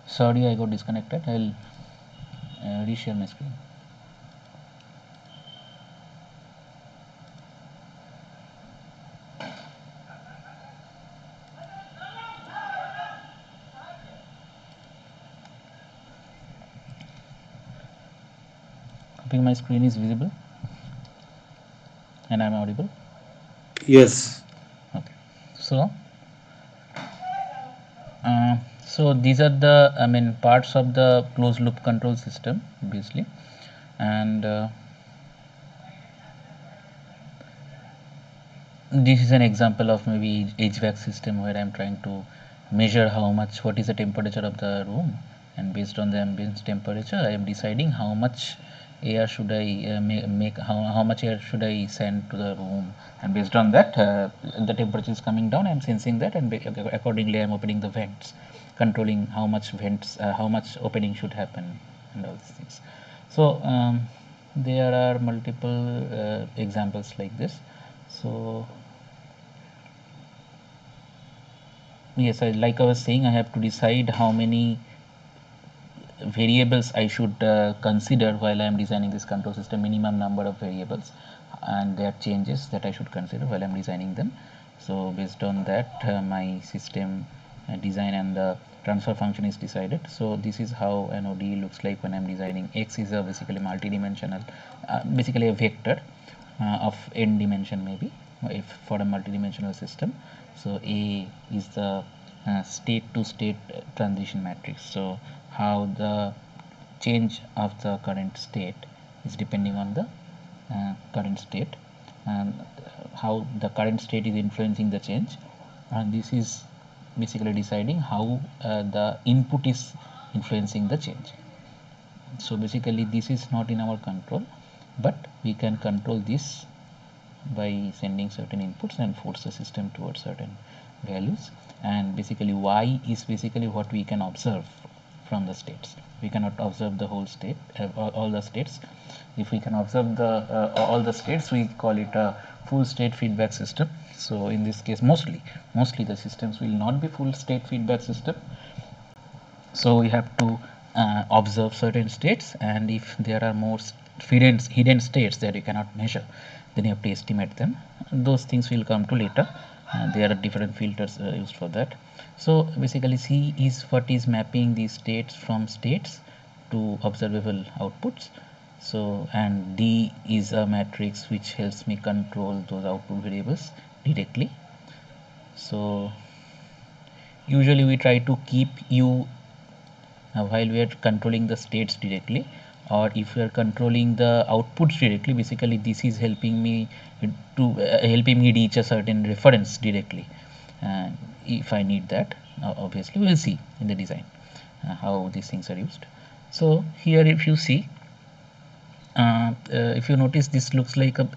Sorry, I got disconnected. I'll reshare my screen. I think my screen is visible and I'm audible. Yes. Okay. So these are the parts of the closed loop control system, obviously, and this is an example of maybe HVAC system where I'm trying to measure what is the temperature of the room, and based on the ambient temperature I am deciding how much air should I how much air should I send to the room, and based on that the temperature is coming down. I'm sensing that, and accordingly I'm opening the vents, controlling how much opening should happen and all these things. So there are multiple examples like this. So yes, like I was saying, I have to decide how many variables I should consider while I am designing this control system, minimum number of variables, and their changes that I should consider while I am designing them. So based on that, my system design and the transfer function is decided. So this is how an ODE looks like when I am designing. X is a basically multidimensional, basically a vector of n dimension, maybe if for a multidimensional system. So A is the state to state transition matrix. So how the change of the current state is depending on the current state, and how the current state is influencing the change, and this is basically deciding how the input is influencing the change. So basically this is not in our control, but we can control this by sending certain inputs and force the system towards certain values. And basically y is basically what we can observe from the states. We cannot observe the whole state, all the states. If we can observe the all the states, we call it a full state feedback system. So in this case, mostly the systems will not be full state feedback system. So we have to observe certain states, and if there are more hidden states that you cannot measure, then you have to estimate them. Those things will come to later. There are different filters used for that. So basically C is what is mapping these states from states to observable outputs. So and D is a matrix which helps me control those output variables directly. So usually we try to keep U while we are controlling the states directly, or if we are controlling the outputs directly. Basically this is helping me to helping me reach a certain reference directly, if I need that. Obviously we'll see in the design how these things are used. So here if you see, if you notice, this looks like a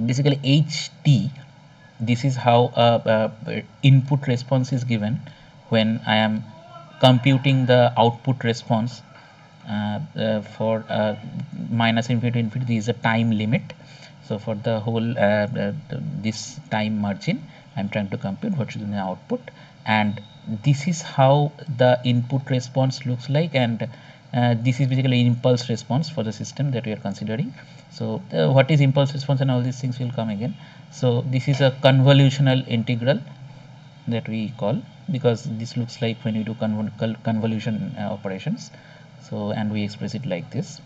basically HT. This is how input response is given when I am computing the output response for minus infinity to infinity. This is a time limit. So for the whole this time margin, I'm trying to compute what should be the output, and this is how the input response looks like. And this is basically impulse response for the system that we are considering. So what is impulse response and all these things will come again. So this is a convolutional integral that we call, because this looks like when you do convolution operations. So and we express it like this.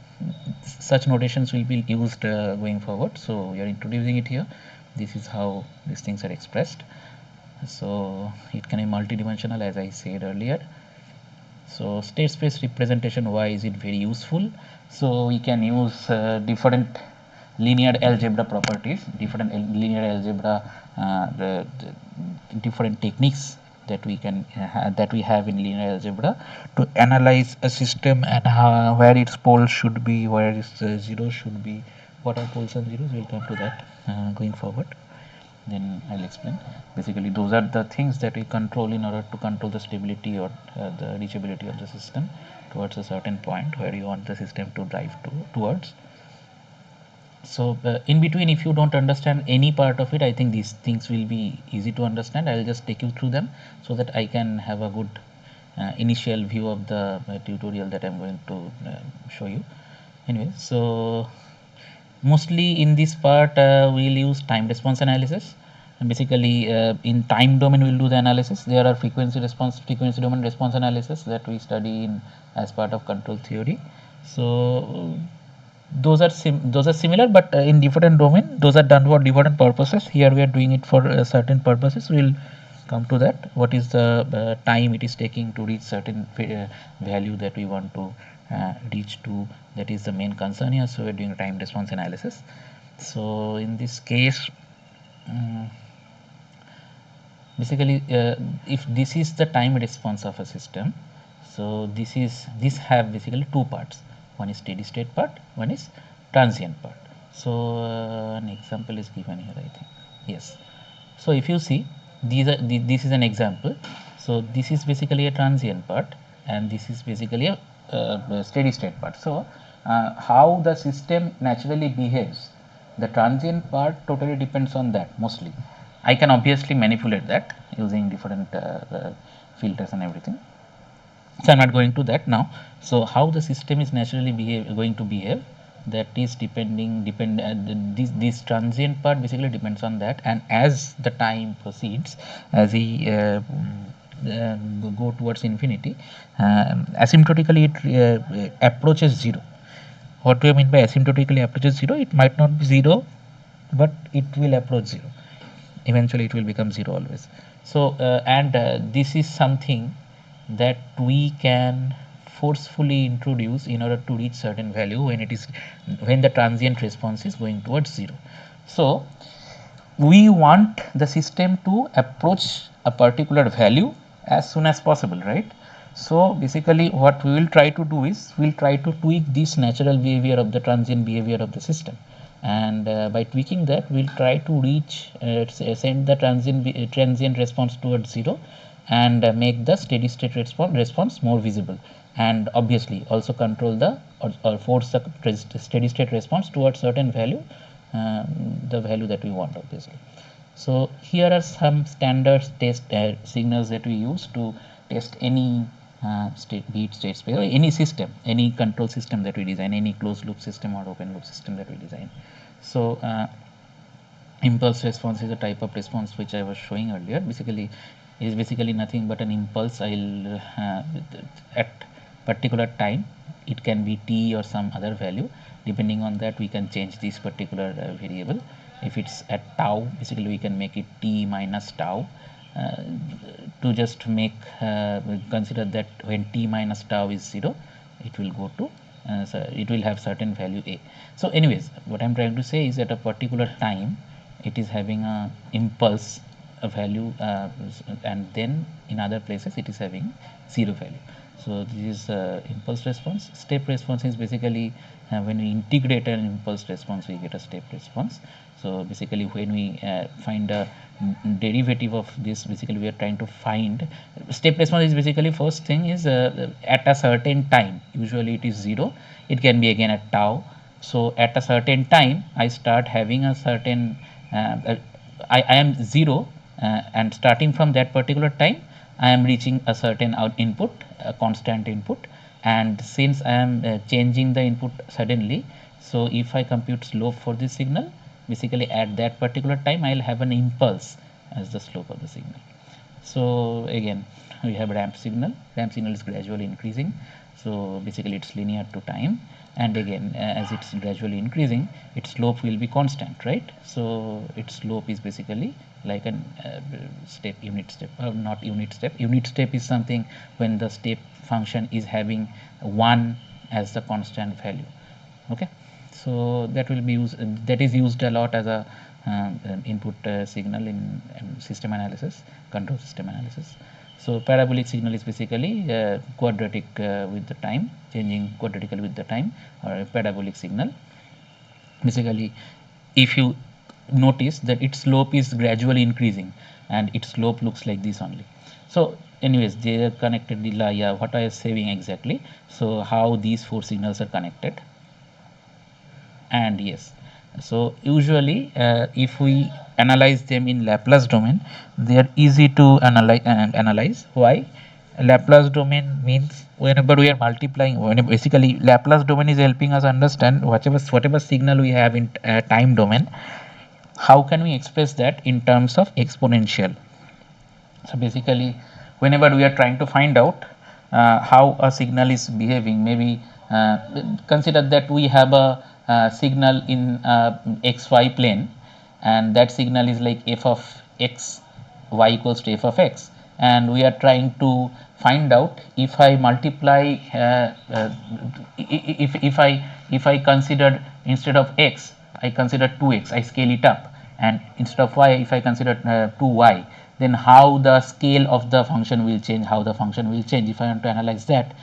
Such notations will be used going forward, so we are introducing it here. This is how these things are expressed. So it can be multidimensional, as I said earlier. So state space representation, why is it very useful? So we can use different linear algebra properties, different linear algebra, the different techniques that we can that we have in linear algebra to analyze a system, and where its poles should be, where its zeros should be, what are poles and zeros. We'll come to that going forward, then I'll explain. Basically those are the things that we control in order to control the stability or the reachability of the system towards a certain point where you want the system to drive towards. So in between, if you don't understand any part of it, I think these things will be easy to understand. I'll just take you through them so that I can have a good initial view of the tutorial that I'm going to show you. Anyway, so mostly in this part we'll use time response analysis, and basically in time domain we'll do the analysis. There are frequency domain response analysis that we study in as part of control theory. So those are similar, but in different domain. Those are done for different purposes. Here we are doing it for certain purposes. We'll come to that. What is the time it is taking to reach certain value that we want to reach to? That is the main concern here. So we're doing time response analysis. So in this case, basically if this is the time response of a system, so this have basically two parts. One is steady state part, one is transient part. So an example is given here, I think. Yes, so if you see, this is an example. So this is basically a transient part, and this is basically a steady state part. So how the system naturally behaves, the transient part totally depends on that mostly. I can obviously manipulate that using different filters and everything. So I'm not going to that now. So how the system is naturally going to behave, that is this transient part basically depends on that. And as the time proceeds, as we go towards infinity, asymptotically it approaches zero. What do you mean by asymptotically approaches zero? It might not be zero, but it will approach zero. Eventually it will become zero always. So and this is something that we can forcefully introduce in order to reach certain value when the transient response is going towards zero. So we want the system to approach a particular value as soon as possible, right? So basically what we will try to do is we'll try to tweak this natural behavior of the transient behavior of the system, and by tweaking that we'll try to reach send the transient response towards zero, and make the steady state response more visible, and obviously also control or force the steady state response towards certain value, the value that we want, obviously. So here are some standard test signals that we use to test any be it state space or any system, any control system that we design, any closed loop system or open loop system that we design. So impulse response is a type of response which I was showing earlier. Basically is basically nothing but an impulse. I'll at particular time, it can be t or some other value. Depending on that, we can change this particular variable. If it's at tau, basically we can make it t minus tau, to just make consider that when t minus tau is 0, it will go to so it will have certain value a. So anyways, what I'm trying to say is at a particular time it is having a impulse, a value, and then in other places it is having 0 value. So this is impulse response. Step response is basically when we integrate an impulse response, we get a step response. So basically when we find a derivative of this, basically we are trying to find step response. Is basically first thing is at a certain time, usually it is 0, it can be again at tau. So at a certain time I start having a certain I am 0, and starting from that particular time I am reaching a certain input, a constant input, and since I am changing the input suddenly, so if I compute slope for this signal, basically at that particular time I will have an impulse as the slope of the signal. So again we have ramp signal. Ramp signal is gradually increasing, so basically it's linear to time, and again as it's gradually increasing, its slope will be constant, right? So its slope is basically like an unit step, not unit step. Unit step is something when the step function is having 1 as the constant value. Okay, so that will be used, that is used a lot as a input signal in system analysis, control system analysis. So parabolic signal is basically quadratic with the time, changing quadratically with the time, or a parabolic signal. Basically if you notice that its slope is gradually increasing and its slope looks like this only. So anyways, they are connected. Yeah, what I was saying exactly. So how these four signals are connected. And yes, so usually if we analyze them in Laplace domain, they are easy to analyze. Why? Laplace domain means whenever we are multiplying, basically Laplace domain is helping us understand whatever signal we have in time domain, how can we express that in terms of exponential. So basically, whenever we are trying to find out how a signal is behaving, maybe consider that we have a signal in xy plane, and that signal is like f of x, y equals to f of x, and we are trying to find out if I multiply if I consider, instead of x I consider 2x, I scale it up, and instead of y if I consider 2y, then how the scale of the function will change, how the function will change. If I want to analyze that,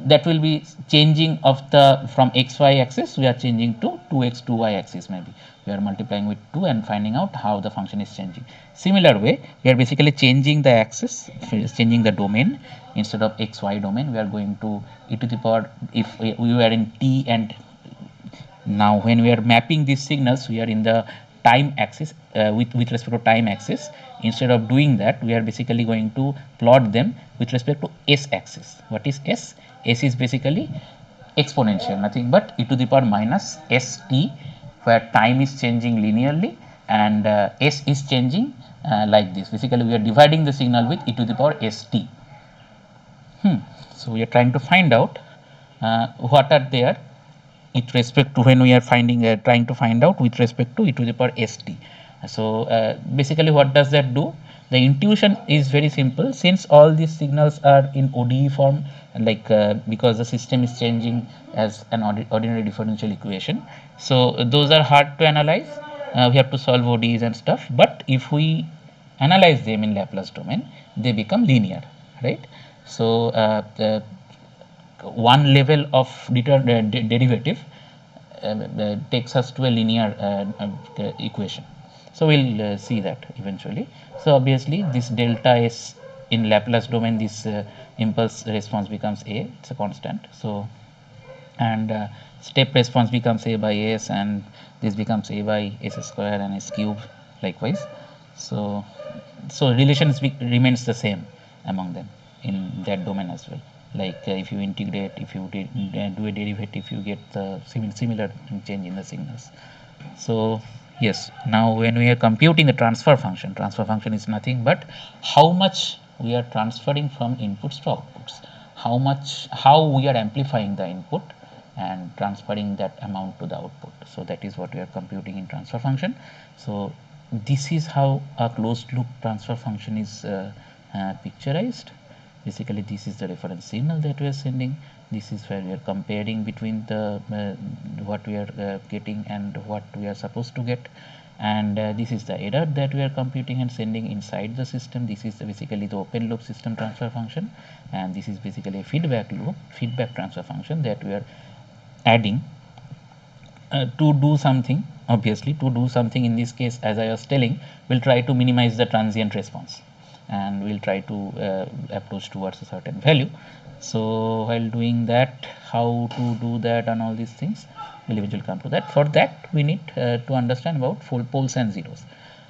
that will be changing of the from xy axis, we are changing to 2x 2y axis, maybe we are multiplying with 2 and finding out how the function is changing. Similar way, we are basically changing the axis, changing the domain. Instead of xy domain, we are going to e to the power, if we were in t, and now when we are mapping these signals, we are in the time axis, with respect to time axis. Instead of doing that, we are basically going to plot them with respect to s axis. What is s? S is basically exponential, nothing but e to the power minus st, where time is changing linearly and s is changing like this. Basically, we are dividing the signal with e to the power st. So we are trying to find out what are there with respect to, when we are finding trying to find out with respect to e to the power st. So basically, what does that do? The intuition is very simple. Since all these signals are in ODE form, like because the system is changing as an ordinary differential equation, so those are hard to analyze. We have to solve ODEs and stuff. But if we analyze them in Laplace domain, they become linear, right? So one level of derivative takes us to a linear equation. So we'll see that eventually. So obviously, this delta s in Laplace domain, this impulse response becomes a, it's a constant. So and step response becomes a by s, and this becomes a by s square and s cube likewise. So relations remains the same among them in that domain as well. Like if you integrate, if you do a derivative, you get the similar change in the signals. So yes, now when we are computing the transfer function is nothing but how much we are transferring from inputs to outputs, how we are amplifying the input and transferring that amount to the output. So that is what we are computing in transfer function. So this is how a closed loop transfer function is picturized. Basically, this is the reference signal that we are sending. This is where we are comparing between the what we are getting and what we are supposed to get, and this is the error that we are computing and sending inside the system. This is basically the open loop system transfer function, and this is basically a feedback transfer function that we are adding to do something. Obviously, to do something in this case, as I was telling, we'll try to minimize the transient response, and we'll try to approach towards a certain value. So while doing that, how to do that and all these things, we'll eventually come to that. For that, we need to understand about full poles and zeros.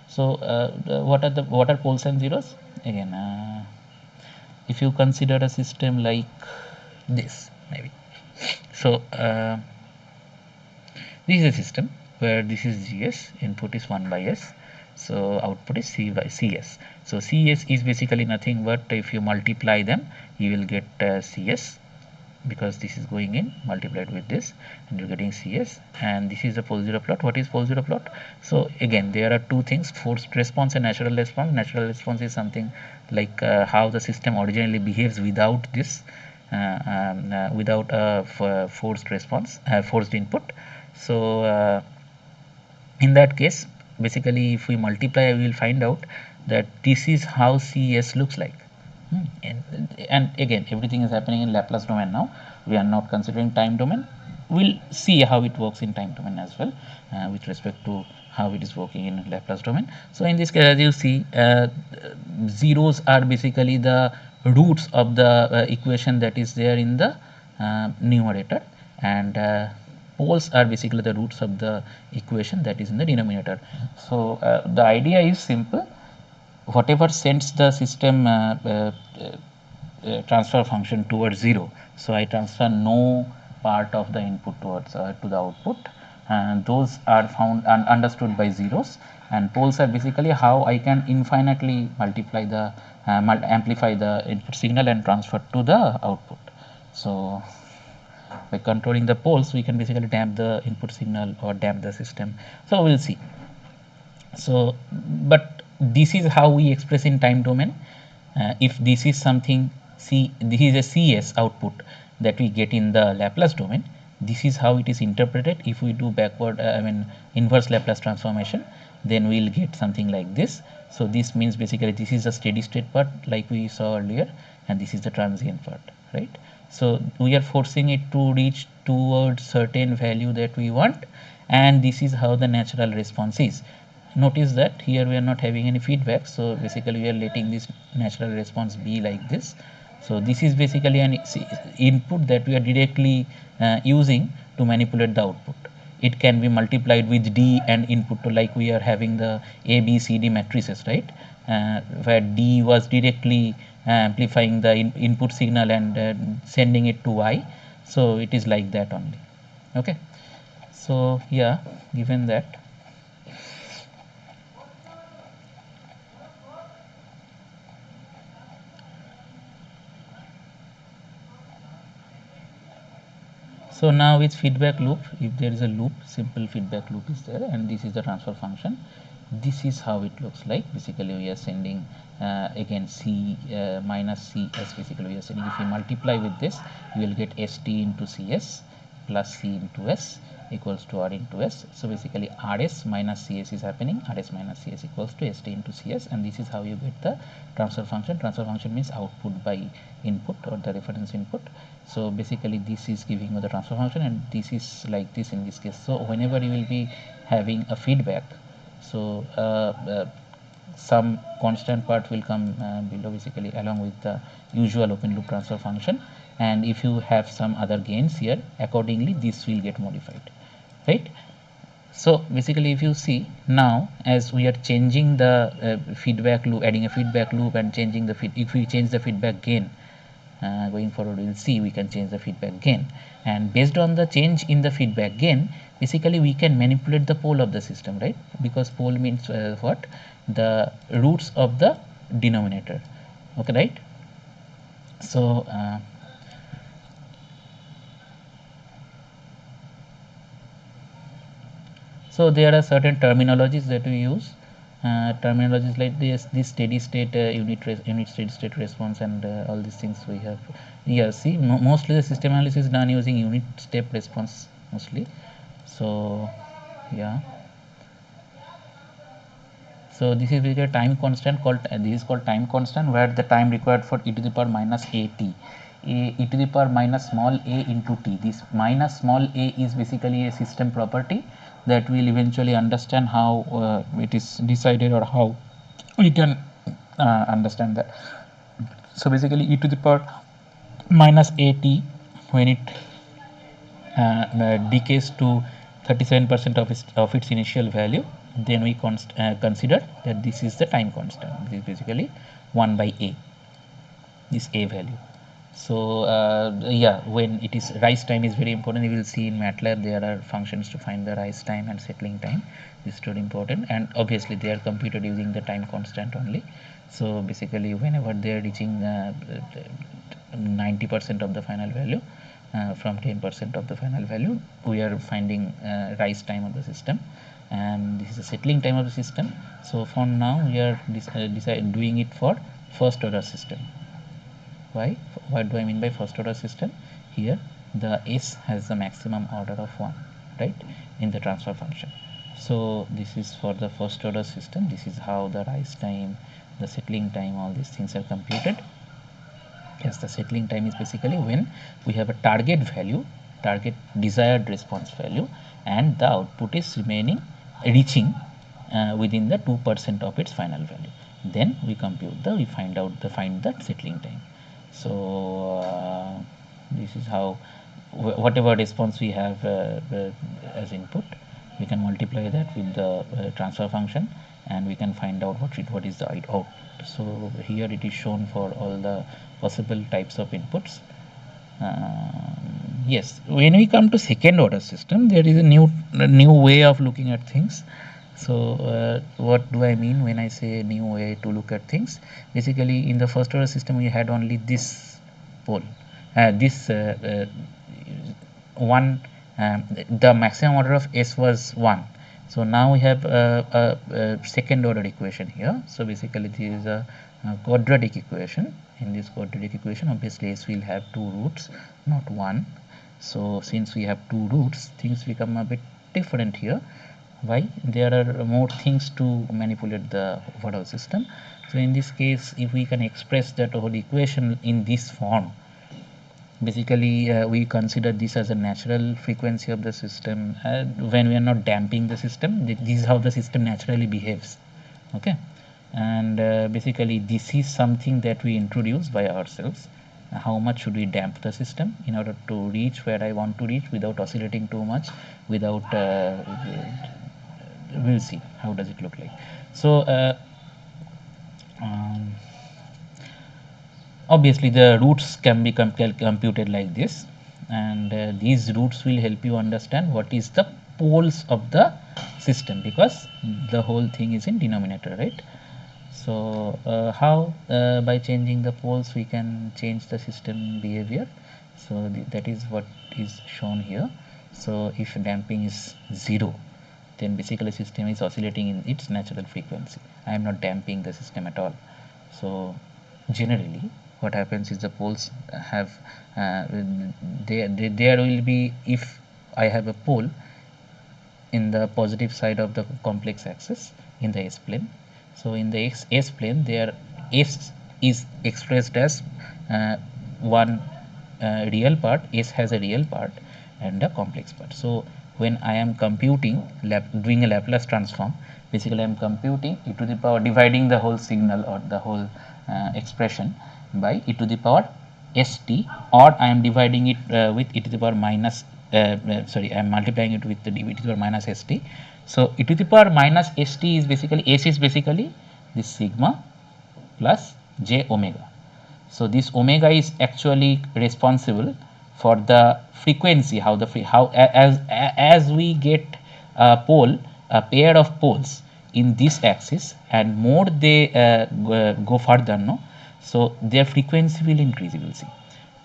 So what are poles and zeros? Again, if you consider a system like this, maybe. So this is a system where this is GS, input is 1 by S, so output is C by CS. So CS is basically nothing but if you multiply them, you will get CS, because this is going in multiplied with this, and you're getting CS. And this is a pole zero plot. What is pole zero plot? So again, there are two things: forced response and natural response. Natural response is something like how the system originally behaves without this, without a forced response, forced input. So in that case, basically, if we multiply, we will find out that this is how CS looks like. And again, everything is happening in Laplace domain now. We are not considering time domain. We'll see how it works in time domain as well, with respect to how it is working in Laplace domain. So in this case, as you see, zeros are basically the roots of the equation that is there in the numerator, and poles are basically the roots of the equation that is in the denominator. So the idea is simple: whatever sends the system transfer function towards 0. So I transfer no part of the input towards to the output, and those are found and understood by zeros, and poles are basically how I can infinitely multiply the amplify the input signal and transfer to the output. So by controlling the poles we can basically damp the input signal or damp the system. So we'll see. So but this is how we express in time domain. If this is something this is a CS output that we get in the Laplace domain, this is how it is interpreted. If we do backward inverse Laplace transformation, then we'll get something like this. So this means basically this is the steady state part like we saw earlier, and this is the transient part, right? So we are forcing it to reach towards certain value that we want, and this is how the natural response is. Notice that here we are not having any feedback, so basically we are letting this natural response be like this. So this is basically an input that we are directly using to manipulate the output. It can be multiplied with D and input to, like we are having the A B C D matrices, right, where D was directly amplifying the input signal and sending it to Y. So it is like that only. Okay, so yeah, given that, so now with feedback loop, if there is a loop, simple feedback loop is there, and this is the transfer function. This is how it looks like. Basically we are sending again C minus C S. Basically we are sending, if we multiply with this, you will get ST into CS plus C into S equals to R into S. So basically RS minus CS is happening, RS minus CS equals to ST into CS, and this is how you get the transfer function. Transfer function means output by input or the reference input. So basically this is giving you the transfer function, and this is like this in this case. So whenever you will be having a feedback, so some constant part will come below, basically along with the usual open loop transfer function, and if you have some other gains here, accordingly this will get modified, right? So basically if you see now, as we are changing the feedback loop, adding a feedback loop and changing the if we change the feedback gain, going forward we'll see we can change the feedback gain, and based on the change in the feedback gain, basically we can manipulate the pole of the system, right? Because pole means what? The roots of the denominator. Okay, right? So so there are certain terminologies that we use, terminologies like this steady state unit steady state response, and all these things we have. Yeah, see, mostly the system analysis is done using unit step response mostly. So yeah, so this is a time constant called this is called time constant, where the time required for e to the power minus at, e to the power minus small a into t. This minus small a is basically a system property that will eventually understand how it is decided, or how we can understand that. So basically e to the power minus at, when it decays to 37% of its initial value, then we consider that this is the time constant. This is basically 1 by a, this a value. So yeah, when it is rise time is very important. You will see in MATLAB there are functions to find the rise time and settling time. This is very important, and obviously they are computed using the time constant only. So basically whenever they are reaching 90% of the final value, from 10% of the final value, we are finding rise time of the system, and this is the settling time of the system. So for now we are doing it for first order system. Why? What do I mean by first order system? Here the S has the maximum order of 1, right, in the transfer function. So this is for the first order system. This is how the rise time, the settling time, all these things are computed. Yes, the settling time is basically when we have a target value, target desired response value, and the output is reaching within the 2% of its final value. Then we compute we find the settling time. So this is how whatever response we have as input, we can multiply that with the transfer function, and we can find out what is the out. So here it is shown for all the possible types of inputs. Yes, when we come to second order system, there is a new way of looking at things. So what do I mean when I say new way to look at things? Basically, in the first order system, we had only this pole, this one, the maximum order of S was 1. So now we have a second order equation here. So basically this is a quadratic equation. In this quadratic equation, obviously S will have 2 roots, not 1. So since we have 2 roots, things become a bit different here. Why? There are more things to manipulate the overall system. So in this case, if we can express that whole equation in this form, basically we consider this as a natural frequency of the system. When we are not damping the system, this is how the system naturally behaves. Okay, and basically this is something that we introduce by ourselves. How much should we damp the system in order to reach where I want to reach without oscillating too much, without we'll see how does it look like. So um, obviously the roots can be computed like this, and these roots will help you understand what is the poles of the system, because the whole thing is in denominator, right? So how by changing the poles we can change the system behavior. So that is what is shown here. So if damping is 0, then basically system is oscillating in its natural frequency. I am not damping the system at all. So generally what happens is the poles have there will be, if I have a pole in the positive side of the complex axis in the S plane. So in the S plane, there S is expressed as one real part. S has a real part and a complex part. So when I am computing, doing a Laplace transform, basically I am computing e to the power, dividing the whole signal or the whole expression by e to the power st, or I am dividing it with e to the power minus sorry, I am multiplying it with the e to the power minus st. So e to the power minus st is basically, S is basically this sigma plus j omega. So this omega is actually responsible for the frequency, how the as we get a pole, a pair of poles in this axis, and more they go further, no, so their frequency will increase, you will see.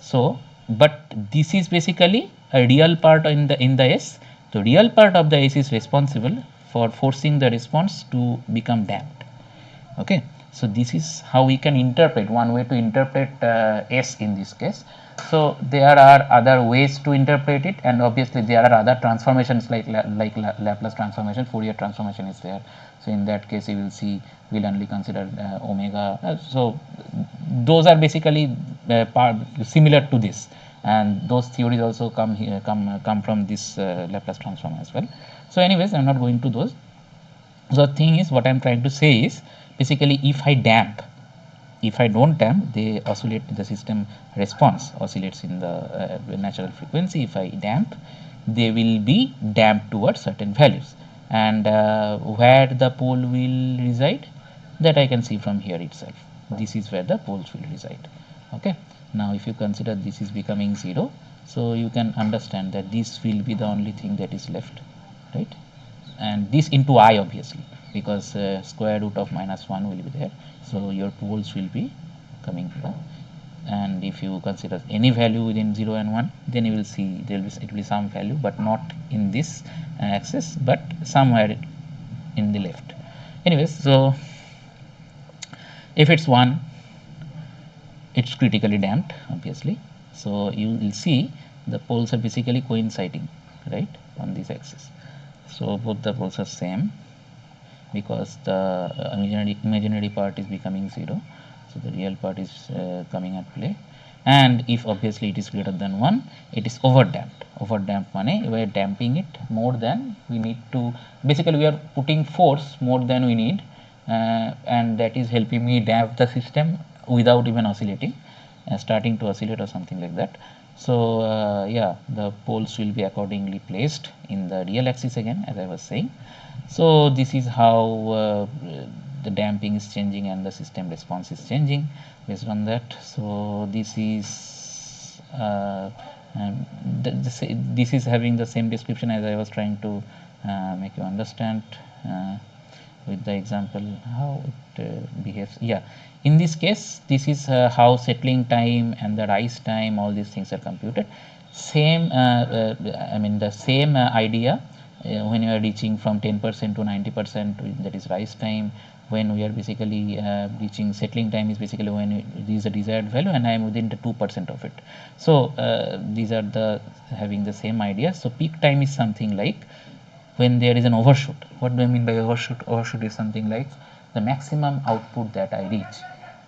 So but this is basically a real part in the S. The real part of the S is responsible for forcing the response to become damped. Okay, so this is how we can interpret, one way to interpret S in this case. So there are other ways to interpret it, and obviously there are other transformations like Laplace transformation, Fourier transformation is there. So in that case you will see we'll only consider omega. So those are basically similar to this, and those theories also come here, come from this Laplace transform as well. So anyways, I'm not going to those. So the thing is, what I'm trying to say is basically if I damp, if I don't damp, they oscillate, the system response oscillates in the natural frequency. If I damp, they will be damped towards certain values, and where the pole will reside, that I can see from here itself. This is where the poles will reside. Okay, now if you consider this is becoming 0, so you can understand that this will be the only thing that is left, right? And this into I, obviously, because square root of minus 1 will be there. So your poles will be coming here, and if you consider any value within 0 and 1, then you will see there will be, it will be some value, but not in this axis, but somewhere in the left. Anyways, so if it's 1, it's critically damped, obviously. So you will see the poles are basically coinciding, right, on this axis. So both the poles are same, because the imaginary part is becoming 0, so the real part is coming at play. And if obviously it is greater than 1, it is over damped money, we are damping it more than we need to. Basically we are putting force more than we need, and that is helping me damp the system without even oscillating, starting to oscillate or something like that. So yeah, the poles will be accordingly placed in the real axis again, as I was saying. So this is how the damping is changing and the system response is changing based on that. So this is this is having the same description as I was trying to make you understand with the example how it behaves. Yeah, in this case this is how settling time and the rise time, all these things are computed. Same I mean the same idea when you are reaching from 10% to 90%, that is rise time. When we are basically reaching settling time is basically when it is a desired value and I am within the 2% of it. So these are the having the same idea. So peak time is something like when there is an overshoot. What do I mean by overshoot? Overshoot is something like the maximum output that I reach.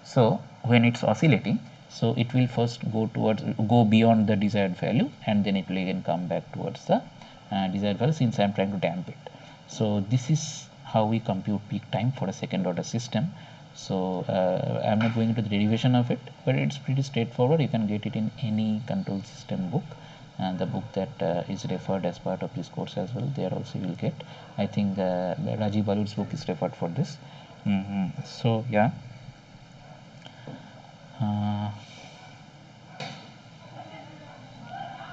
So when it's oscillating, so it will first go beyond the desired value, and then it will again come back towards the desired value, since I am trying to damp it. So this is how we compute peak time for a second order system. So I am not going into the derivation of it, but it's pretty straightforward. You can get it in any control system book, and the book that is referred as part of this course as well. There also you will get. I think Rajiv Balud's book is referred for this. So yeah. Uh,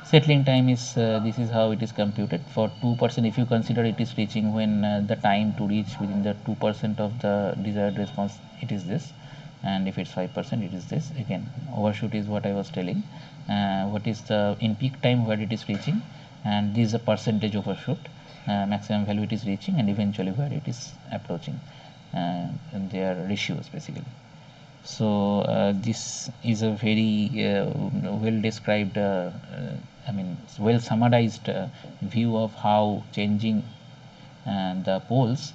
Settling time is this is how it is computed for 2%. If you consider it is reaching when the time to reach within the 2% of the desired response, it is this, and if it's 5%, it is this. Again, overshoot is what I was telling. What is the in peak time where it is reaching, and this is a percentage overshoot, maximum value it is reaching, and eventually where it is approaching, and their ratios basically. So this is a very well described, I mean, well summarized view of how changing the poles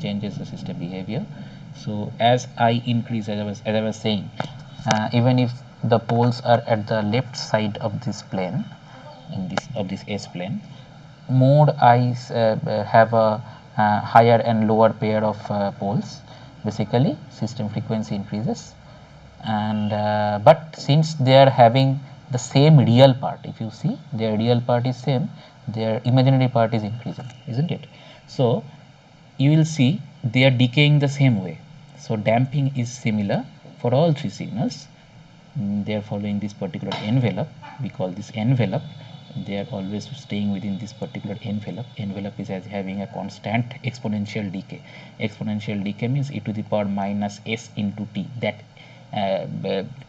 changes the system behavior. So as I increase, as I was saying, even if the poles are at the left side of this plane, in this of this S plane, more I have a higher and lower pair of poles, basically system frequency increases. And but since they are having the same real part, if you see their real part is same, their imaginary part is increasing, isn't it? So you will see they are decaying the same way. So damping is similar for all three signals. They are following this particular envelope. We call this envelope. They are always staying within this particular envelope. Envelope is as having a constant exponential decay. Exponential decay means e to the power minus s into t. That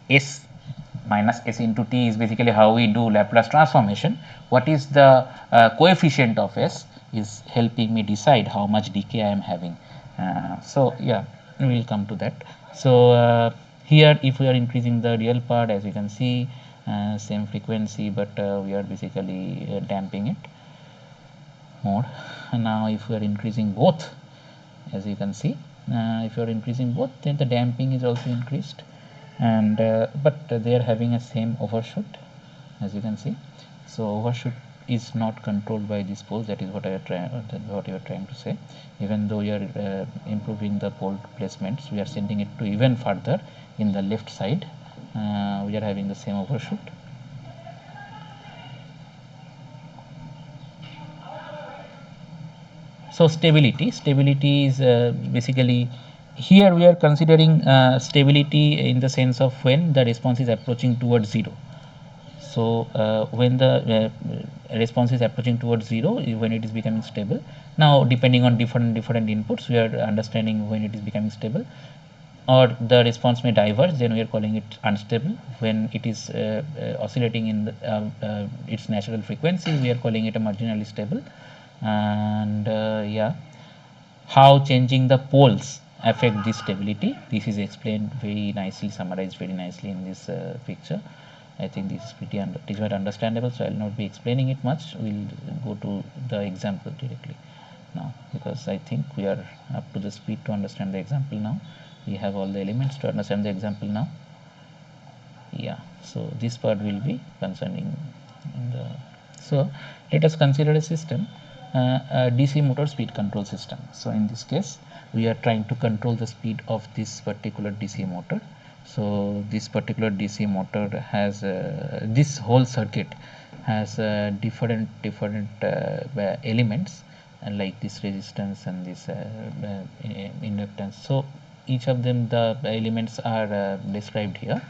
s minus s into t is basically how we do Laplace transformation. What is the coefficient of s is helping me decide how much decay I am having. So yeah, we will come to that. So here if we are increasing the real part, as you can see, same frequency, but we are basically damping it more. And now if we are increasing both, as you can see, if you are increasing both, then the damping is also increased, and but they are having a same overshoot, as you can see. So overshoot is not controlled by these poles. That is what you are trying to say. Even though you are improving the pole placements, we are sending it to even further in the left side. We are having the same overshoot. So stability is basically, here we are considering stability in the sense of when the response is approaching towards 0. So when the response is approaching towards 0, when it is becoming stable. Now depending on different inputs, we are understanding when it is becoming stable, or the response may diverge, then we are calling it unstable. When it is oscillating in its natural frequency, we are calling it a marginally stable. And yeah, how changing the poles affect this stability, this is explained very nicely, summarized very nicely in this picture. I think this is pretty understandable, so I will not be explaining it much. We will go to the example directly now, because I think we are up to the speed to understand the example now. We have all the elements to understand the example now. Yeah, so this part will be concerning the, so let us consider a system, a DC motor speed control system. So in this case we are trying to control the speed of this particular DC motor. So this particular DC motor has this whole circuit has different elements, like this resistance and this inductance. So each of them, the elements are described here.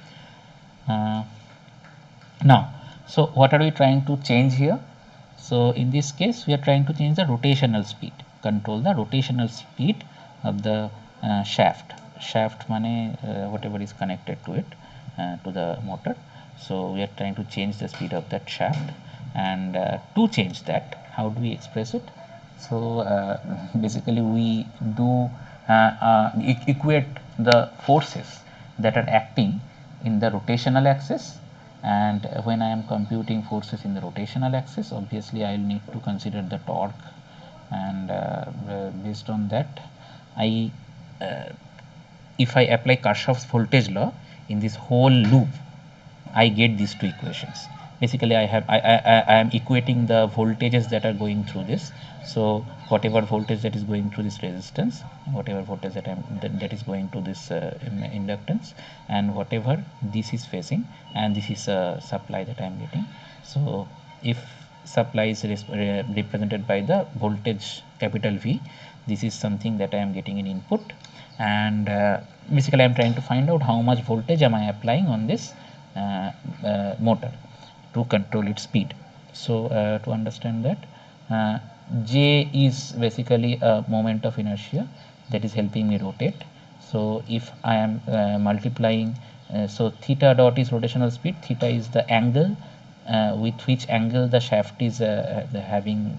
Now, so what are we trying to change here? So in this case, we are trying to change the rotational speed, control the rotational speed of the shaft. Shaft mane whatever is connected to it, to the motor. So we are trying to change the speed of that shaft, and to change that, how do we express it? So basically we do equate the forces that are acting in the rotational axis, and when I am computing forces in the rotational axis, obviously I will need to consider the torque, and based on that, I if I apply Kirchhoff's voltage law in this whole loop, I get these two equations. Basically, I am equating the voltages that are going through this. So whatever voltage that is going through this resistance, whatever voltage that is going to this inductance, and whatever this is facing, and this is a supply that I am getting. So if supply is represented by the voltage capital V, this is something that I am getting in input, and basically I am trying to find out how much voltage am I applying on this motor to control its speed. So to understand that, J is basically a moment of inertia that is helping me rotate. So if I am multiplying, so theta dot is rotational speed, theta is the angle with which angle the shaft is having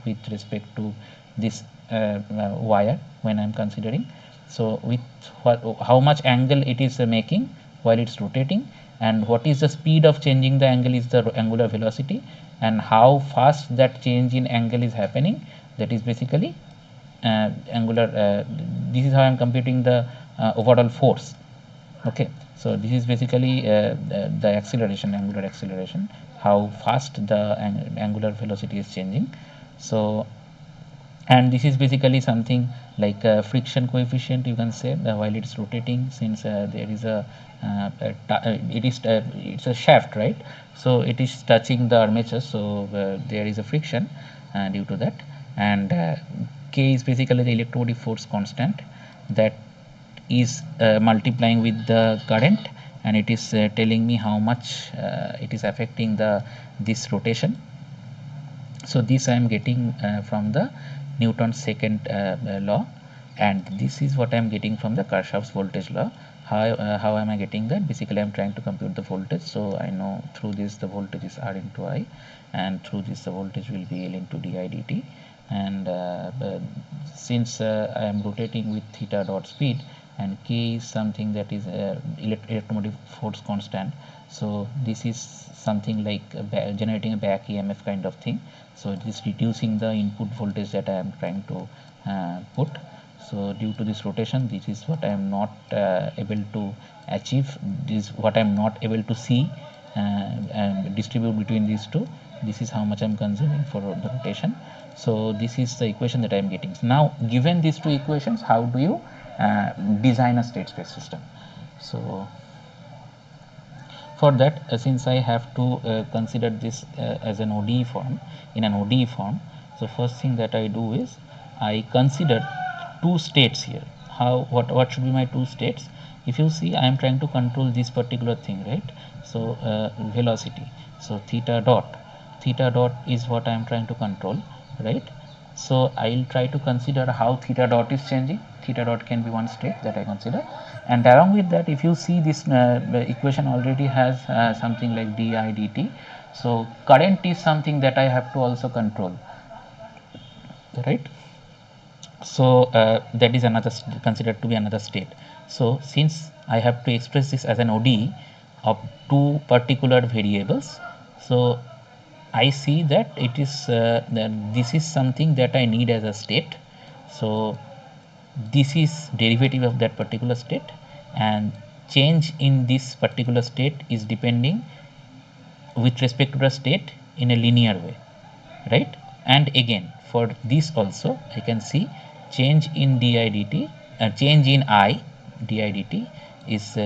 with respect to this wire when I am considering. So with how much angle it is making while it's rotating, and what is the speed of changing the angle is the angular velocity, and how fast that change in angle is happening, that is basically angular this is how I am computing the overall force. Okay, so this is basically the acceleration, angular acceleration, how fast the angular velocity is changing. So and this is basically something like a friction coefficient, you can say, while it's rotating, since there is it's a shaft, right? So it is touching the armature, so there is a friction due to that, and K is basically the electromotive force constant that is multiplying with the current, and it is telling me how much it is affecting the this rotation. So this I am getting from the Newton's second law, and this is what I am getting from the Kirchhoff's voltage law. How am I getting that? Basically I am trying to compute the voltage, so I know through this the voltage is R into I, and through this the voltage will be L into di dt, and since I am rotating with theta dot speed, and K is something that is electromotive force constant, so this is something like generating a back EMF kind of thing. So it is reducing the input voltage that I am trying to put. So due to this rotation, this is what I am not able to achieve, this is what I am not able to see and distribute between these two. This is how much I am consuming for the rotation. So this is the equation that I am getting. Now given these two equations, how do you design a state space system? So for that, since I have to consider this as an ODE form, in an ODE form, so first thing that I do is I consider two states here. What should be my two states? If you see, I am trying to control this particular thing, right? So velocity, so theta dot is what I am trying to control, right? So I will try to consider how theta dot is changing. Theta dot can be one state that I consider, and along with that, if you see this equation already has something like di dt. So current is something that I have to also control, right? So that is another considered to be another state. So since I have to express this as an ODE of two particular variables, so I see that it is that this is something that I need as a state. So this is derivative of that particular state, and change in this particular state is depending with respect to the state in a linear way, right? And again for this also I can see change in di dt, change in I di dt is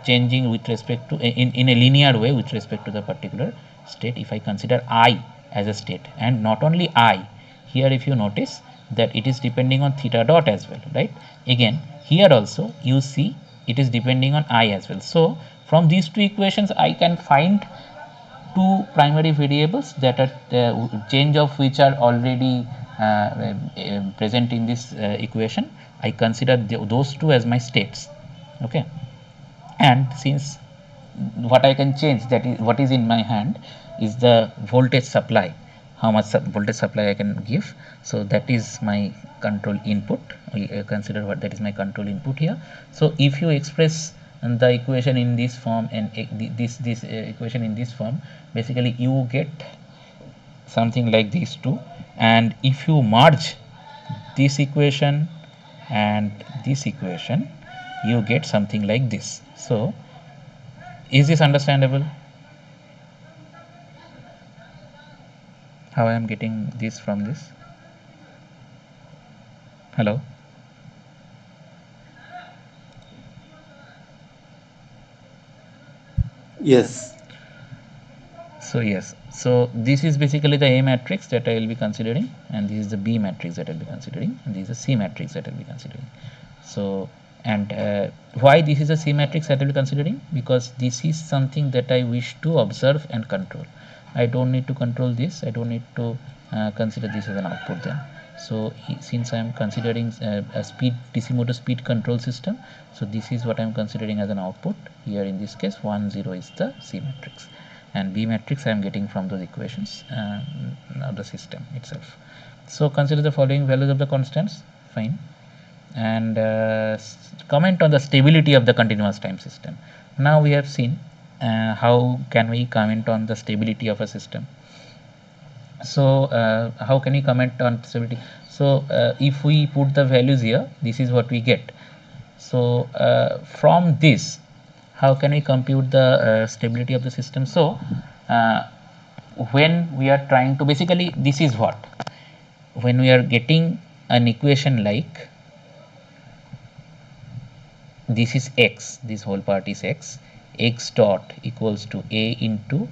changing with respect to in a linear way with respect to the particular state. If I consider I as a state, and not only I, here if you notice that it is depending on theta dot as well, right? Again here also you see it is depending on I as well. So from these two equations I can find two primary variables that are change of which are already present in this equation. I consider those two as my states. Okay, and since what I can change, that is what is in my hand, is the voltage supply, how much voltage supply I can give. So that is my control input. We consider what that is my control input here. So if you express the equation in this form and this equation in this form, basically you get something like these two, and if you merge this equation and this equation, you get something like this. So is this understandable, how I am getting this from this? Hello? Yes. So yes, so this is basically the A matrix that I will be considering, and this is the B matrix that I will be considering, and this is the C matrix that I will be considering. So, and why this is a C matrix that I will be considering? Because this is something that I wish to observe and control. I don't need to control this, I don't need to consider this as an output then. So since I am considering a speed DC motor speed control system, so this is what I am considering as an output. Here in this case 1 0 is the C matrix, and B matrix I am getting from those equations of the system itself. So consider the following values of the constants. Fine. And comment on the stability of the continuous time system. Now we have seen how can we comment on the stability of a system. So how can we comment on stability? So if we put the values here, this is what we get. So from this, how can we compute the stability of the system? So when we are trying to, basically this is what, when we are getting an equation like this is x, this whole part is x dot equals to a into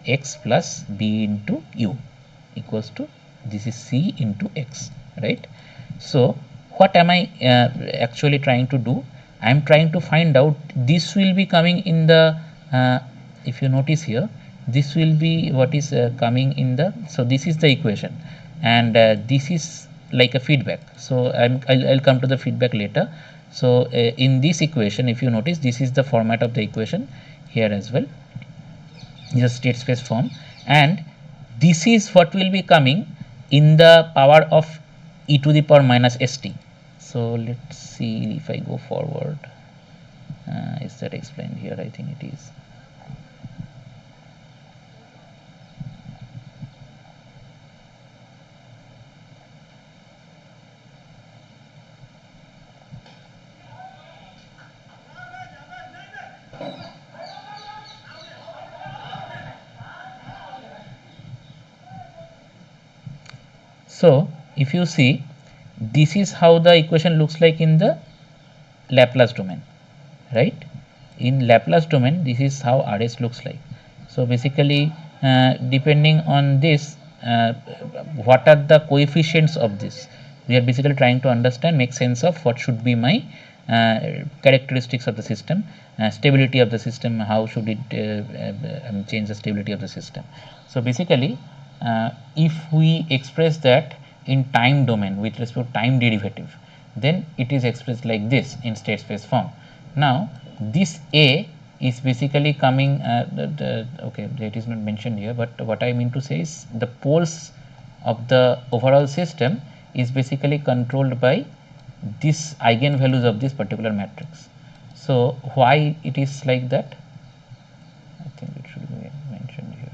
x plus b into u equals to, this is c into x, right? So what am I actually trying to do? I am trying to find out, this will be coming in the if you notice here, this will be what is coming in the, so this is the equation, and this is like a feedback. So I'll come to the feedback later. So in this equation, if you notice, this is the format of the equation here as well, is a state space form, and this is what will be coming in the power of e to the power minus st. So let's see if I go forward. Is that explained here? I think it is. So if you see, this is how the equation looks like in the Laplace domain, right? In Laplace domain, this is how RS looks like. So basically, depending on this, what are the coefficients of this? We are basically trying to understand, make sense of what should be my characteristics of the system, stability of the system, how should it change the stability of the system. So basically, if we express that in time domain with respect to time derivative, then it is expressed like this in state space form. Now this A is basically coming okay, it is not mentioned here, but what I mean to say is the poles of the overall system is basically controlled by this eigenvalues of this particular matrix. So why it is like that? I think it should be mentioned here.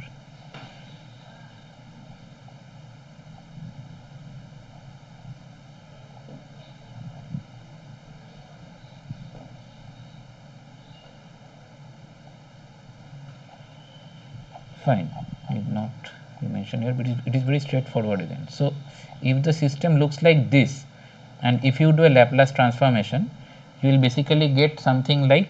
Fine, need not be mentioned here, but it is very straightforward again. So if the system looks like this, and if you do a Laplace transformation, you will basically get something like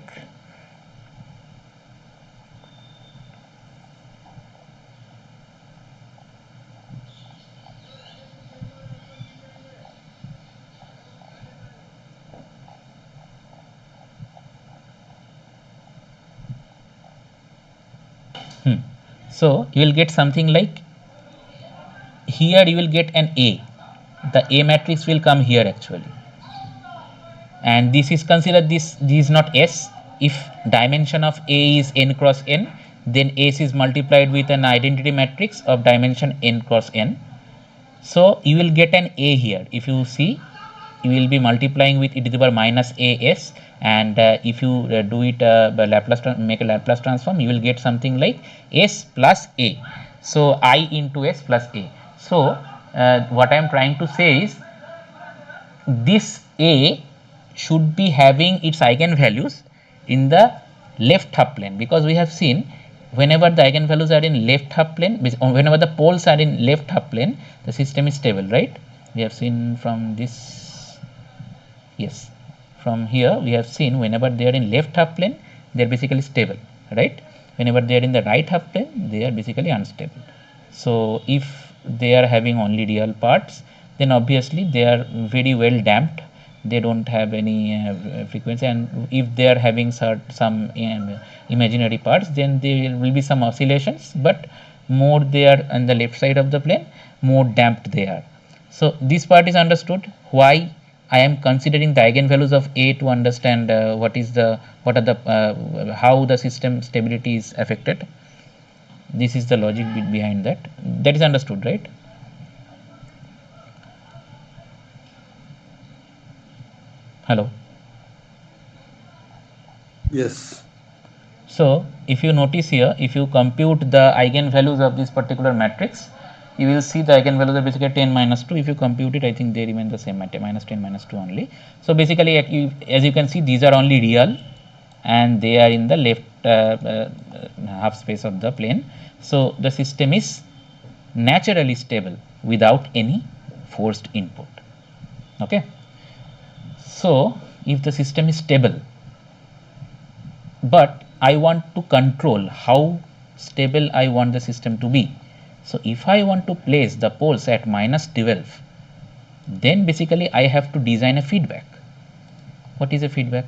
so you will get something like, here you will get an A. The A matrix will come here actually, and this is considered, this is not S. If dimension of A is n cross n, then S is multiplied with an identity matrix of dimension n cross n. So you will get an A here. If you see, you will be multiplying with e to the power minus as, and if you do it by Laplace, make a Laplace transform, you will get something like s plus a. So I into s plus a. So what I am trying to say is, this a should be having its eigenvalues in the left half plane, because we have seen whenever the eigenvalues are in left half plane, whenever the poles are in left half plane, the system is stable, right? We have seen from this, yes, from here we have seen whenever they are in left half plane, they are basically stable, right? Whenever they are in the right half plane, they are basically unstable. So if they are having only real parts, then obviously they are very well damped, they don't have any frequency, and if they are having some imaginary parts, then there will be some oscillations, but more they are on the left side of the plane, more damped they are. So this part is understood. Why I am considering the eigenvalues of A to understand what are the how the system stability is affected. This is the logic behind that. That is understood, right? Hello. Yes. So if you notice here, if you compute the eigenvalues of this particular matrix, you will see the eigenvalues are basically 10 minus 2. If you compute it, I think they remain the same, minus 10 minus 2 only. So basically, as you can see, these are only real, and they are in the left half space of the plane. So the system is naturally stable without any forced input. Okay. So if the system is stable, but I want to control how stable I want the system to be. So if I want to place the poles at minus 12, then basically I have to design a feedback. What is a feedback?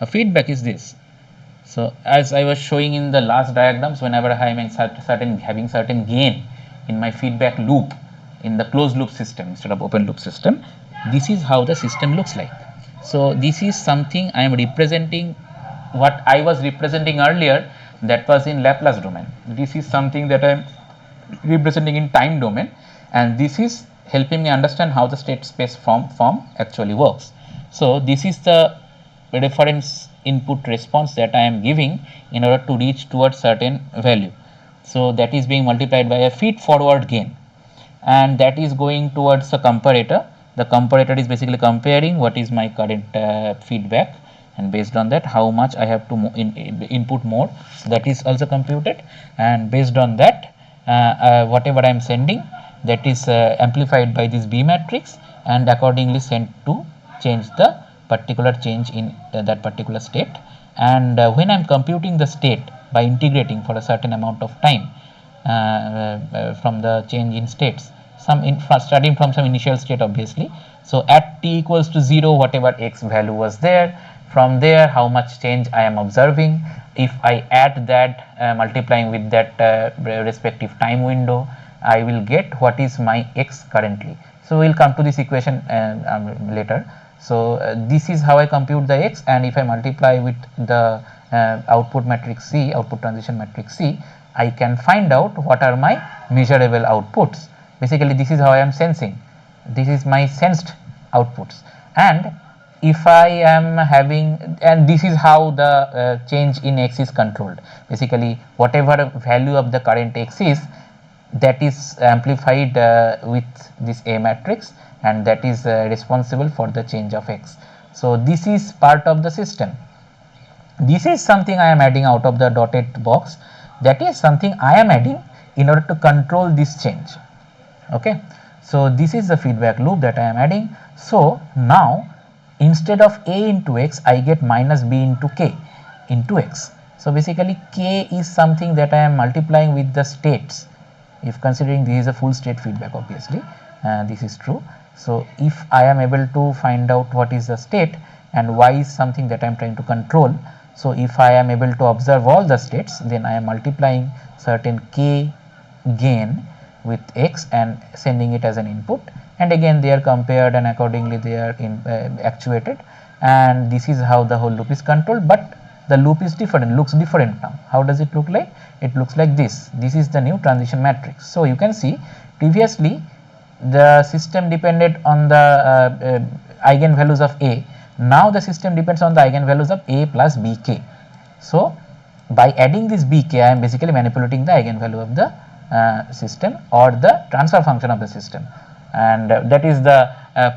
A feedback is this. So as I was showing in the last diagrams, whenever I am having certain gain in my feedback loop in the closed loop system instead of open loop system, this is how the system looks like. So this is something I am representing, what I was representing earlier, that was in Laplace domain. This is something that I am representing in time domain, and this is helping me understand how the state space form actually works. So this is the reference input response that I am giving in order to reach towards certain value. So that is being multiplied by a feed forward gain, and that is going towards the comparator. The comparator is basically comparing what is my current feedback, and based on that how much I have to input more, that is also computed, and based on that whatever I am sending, that is amplified by this B matrix and accordingly sent to change the particular change in that particular state. And when I am computing the state by integrating for a certain amount of time from the change in states, starting from some initial state obviously. So at t equals to 0, whatever x value was there, from there how much change I am observing, if I add that multiplying with that respective time window, I will get what is my x currently. So we will come to this equation later. So this is how I compute the x, and if I multiply with the output matrix C, output transition matrix C, I can find out what are my measurable outputs. Basically this is how I am sensing, this is my sensed outputs. And if I am having, and this is how the change in x is controlled, basically whatever value of the current x is, that is amplified with this A matrix, and that is responsible for the change of x. So this is part of the system. This is something I am adding out of the dotted box. that is something I am adding in order to control this change. Okay, so this is the feedback loop that I am adding. So now instead of a into x, I get minus b into k into x. So basically k is something that I am multiplying with the states. If considering this is a full state feedback, obviously this is true. So if I am able to find out what is the state and y is something that I am trying to control, so if I am able to observe all the states, then I am multiplying certain k gain with x and sending it as an input, and again they are compared and accordingly they are actuated, and this is how the whole loop is controlled. But the loop is different, looks different now. How does it look like? It looks like this. This is the new transition matrix. So you can see previously the system depended on the eigenvalues of a. Now the system depends on the eigenvalues of a plus bk. So by adding this bk, I am basically manipulating the eigenvalue of the system or the transfer function of the system, and that is the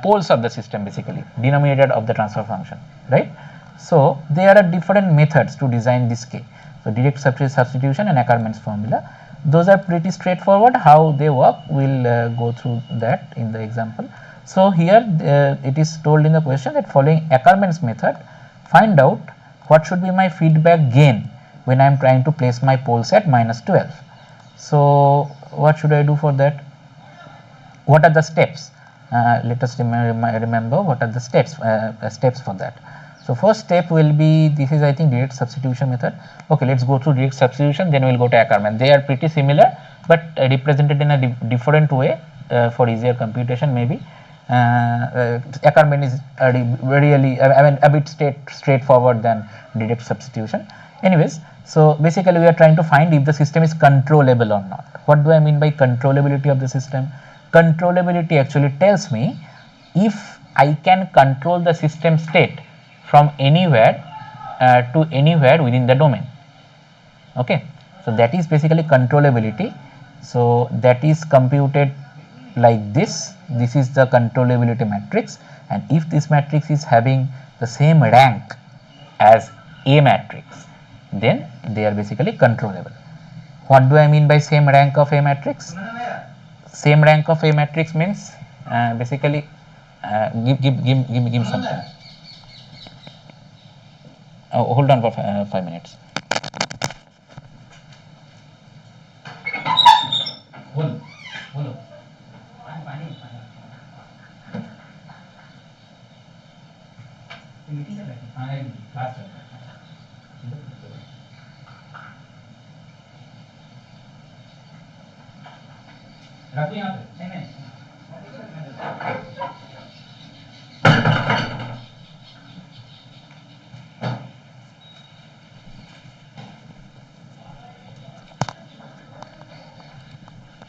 poles of the system, basically denominator of the transfer function, right? So there are different methods to design this k. So direct substitution and Ackermann's formula, those are pretty straightforward. How they work, we'll go through that in the example. So here it is told in the question that following Ackermann's method, find out what should be my feedback gain when I am trying to place my poles at minus 12. So what should I do for that? What are the steps? Let us remember what are the steps for that. So first step will be, this is I think direct substitution method. Okay, let's go through direct substitution, then we will go to Ackermann. They are pretty similar but represented in a different way for easier computation maybe. Ackermann is really a bit straightforward than direct substitution. Anyways, so basically we are trying to find if the system is controllable or not. What do I mean by controllability of the system? Controllability actually tells me if I can control the system state from anywhere to anywhere within the domain. Okay, so that is basically controllability. So that is computed like this. This is the controllability matrix, and if this matrix is having the same rank as A matrix, then they are basically controllable. What do I mean by same rank of A matrix? Same rank of A matrix means basically give something. Hold on for 5 minutes. Hold.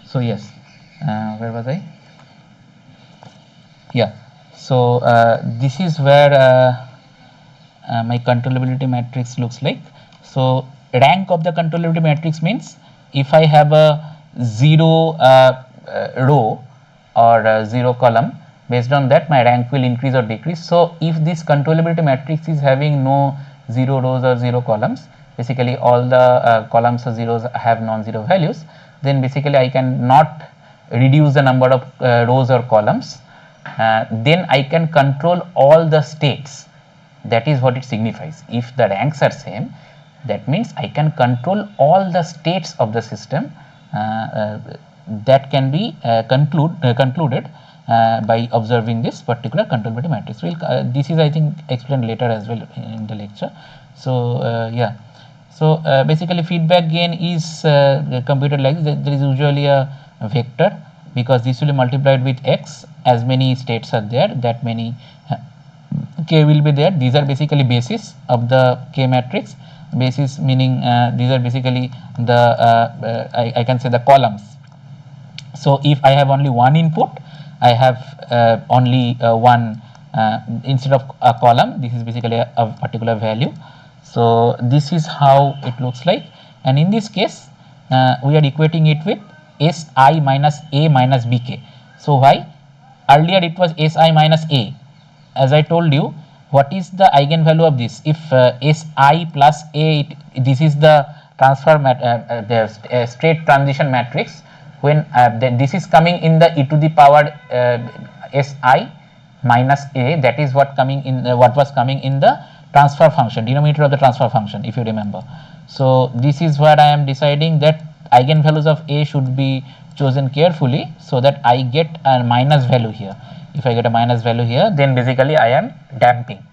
So yes, where was I? Yeah, so this is where my controllability matrix looks like. So rank of the controllability matrix means if I have a 0 row or 0 column, based on that my rank will increase or decrease. So if this controllability matrix is having no 0 rows or 0 columns, basically all the columns or zeros have non-zero values, then basically I can not reduce the number of rows or columns. Then I can control all the states. That is what it signifies. If the ranks are same, that means I can control all the states of the system. That can be concluded by observing this particular controllability matrix. This is I think explained later as well in the lecture. So yeah. So basically feedback gain is computed like this. There is usually a vector, because this will be multiplied with x. As many states are there, that many k will be there. These are basically basis of the k matrix. Basis meaning these are basically the I can say the columns. So if I have only one input, I have only one instead of a column. This is basically a particular value. So this is how it looks like, and in this case we are equating it with Si minus A minus Bk. So why? Earlier it was Si minus A. As I told you, what is the eigenvalue of this? If Si plus A, this is the state transition matrix, when this is coming in the e to the power si minus a, that is what coming in what was coming in the transfer function, denominator of the transfer function, if you remember. So this is where I am deciding that eigenvalues of a should be chosen carefully, so that I get a minus value here. If I get a minus value here, then basically I am damping.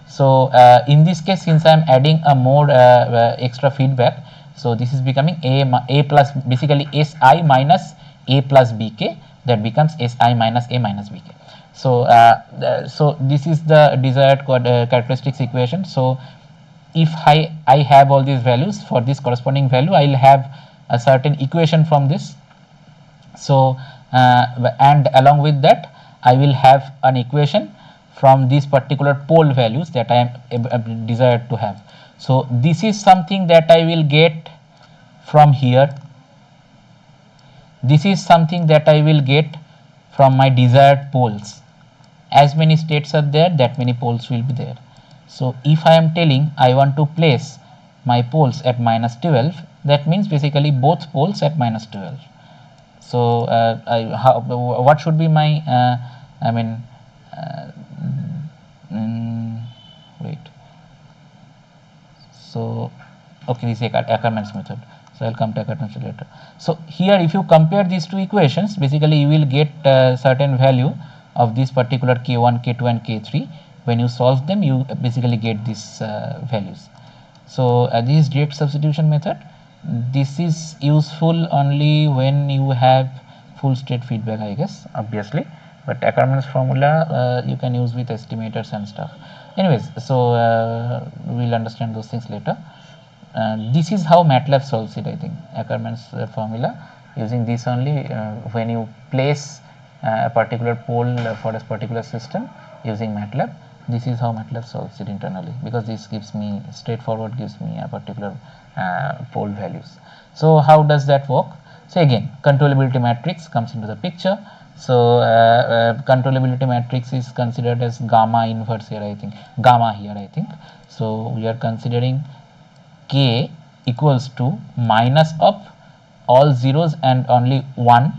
So in this case, since I am adding a more extra feedback, so this is becoming a plus, basically si minus a plus bk, that becomes si minus a minus bk. So so this is the desired characteristics equation. So if I have all these values, for this corresponding value I will have a certain equation from this. So and along with that I will have an equation from these particular pole values that I am desired to have. So this is something that I will get from here. This is something that I will get from my desired poles. As many states are there, that many poles will be there. So if I am telling I want to place my poles at minus 12, that means basically both poles at minus 12. So what should be my I mean wait, so okay, this is Ackermann's method, so I'll come to Ackermann's later. So here if you compare these two equations, basically you will get certain value of this particular k1, k2 and k3. When you solve them, you basically get these values. So this is direct substitution method. This is useful only when you have full state feedback, I guess, obviously, but Ackermann's formula you can use with estimators and stuff. Anyways, so we'll understand those things later. This is how MATLAB solves it, I think. Ackermann's formula, using this only when you place a particular pole for a particular system using MATLAB. This is how MATLAB solves it internally, because this gives me straightforward, gives me a particular pole values. So how does that work? So again, controllability matrix comes into the picture. So controllability matrix is considered as gamma inverse here, I think, gamma here, I think. So we are considering k equals to minus of all zeros and only 1.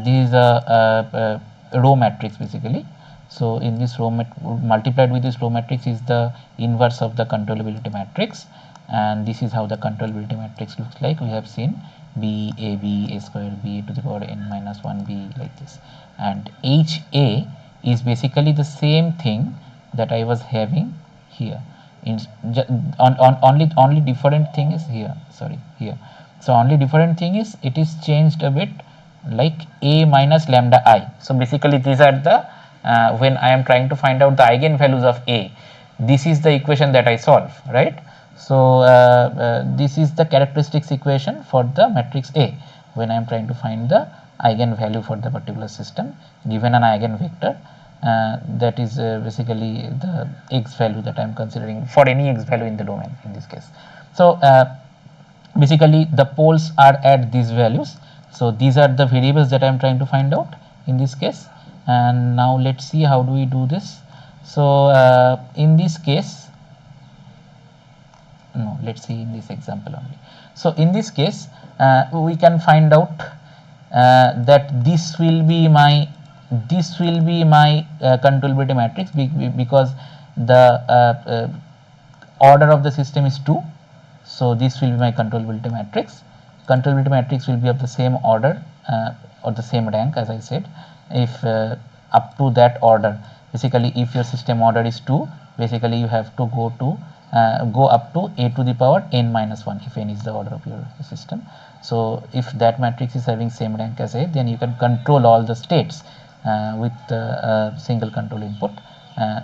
This is a row matrix basically. So in this row multiplied with this row matrix is the inverse of the controllability matrix, and this is how the controllability matrix looks like. We have seen b a b a square b to the power n minus 1 b, like this, and h a is basically the same thing that I was having here. Only different thing is here, sorry, here. So only different thing is it is changed a bit, like a minus lambda I. So basically these are the when I am trying to find out the eigenvalues of a, this is the equation that I solve, right? So this is the characteristics equation for the matrix A when I am trying to find the eigenvalue for the particular system given an eigenvector. That is basically the x value that I am considering for any x value in the domain in this case. So basically the poles are at these values. So these are the variables that I am trying to find out in this case. And now let's see how do we do this. So in this case, no, let's see in this example only. So in this case we can find out that this will be my controllability matrix, because the order of the system is 2. So this will be my controllability matrix. Controllability matrix will be of the same order or the same rank, as I said, if up to that order. Basically if your system order is 2, basically you have to go up to a to the power n minus 1 if n is the order of your system. So if that matrix is having same rank as A, then you can control all the states with a single control input.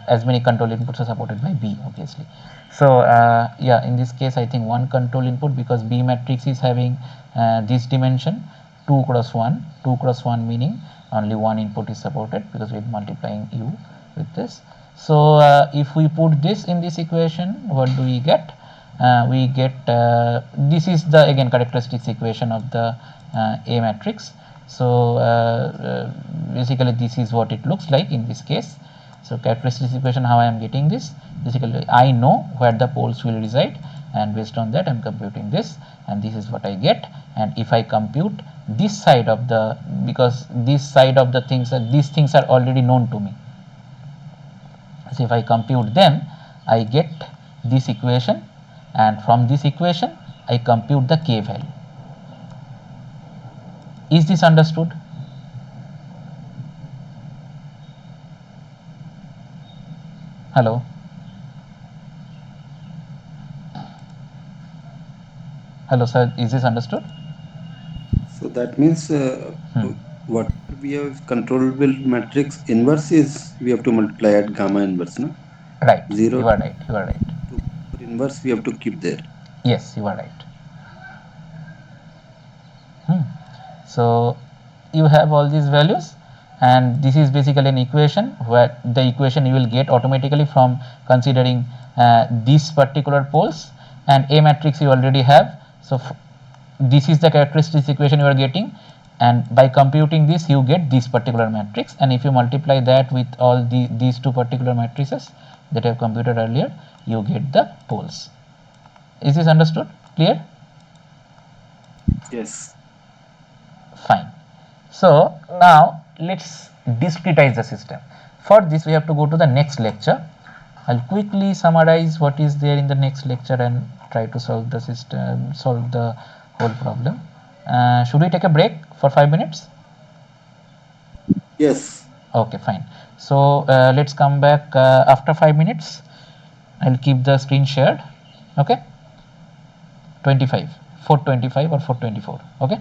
As many control inputs are supported by B, obviously. So yeah, in this case I think one control input, because B matrix is having this dimension 2 cross 1, 2 cross 1 meaning only one input is supported, because we are multiplying U with this. So if we put this in this equation, what do we get? We get this is the again characteristics equation of the A matrix. So basically this is what it looks like in this case. So characteristics equation, how I am getting this, basically I know where the poles will reside, and based on that I'm computing this, and this is what I get. And if I compute this side of the, because this side of the things are, these things are already known to me, so if I compute them, I get this equation, and from this equation I compute the k value. Is this understood? Hello? Hello sir, is this understood? So that means what we have controllable matrix inverse is we have to multiply at gamma inverse, no? Right, 0 you are right, you are right. to inverse we have to keep there. Yes, you are right. So you have all these values, and this is basically an equation where the equation you will get automatically from considering these particular poles, and A matrix you already have. So this is the characteristics equation you are getting, and by computing this you get this particular matrix, and if you multiply that with all these two particular matrices that I have computed earlier, you get the poles. Is this understood? Clear? Yes. Fine. So now let's discretize the system. For this we have to go to the next lecture. I'll quickly summarize what is there in the next lecture and try to solve the system, solve the whole problem. Should we take a break for 5 minutes? Yes. Okay, fine. So let's come back after 5 minutes. I'll keep the screen shared. Okay, 25, 425 or 424. Okay.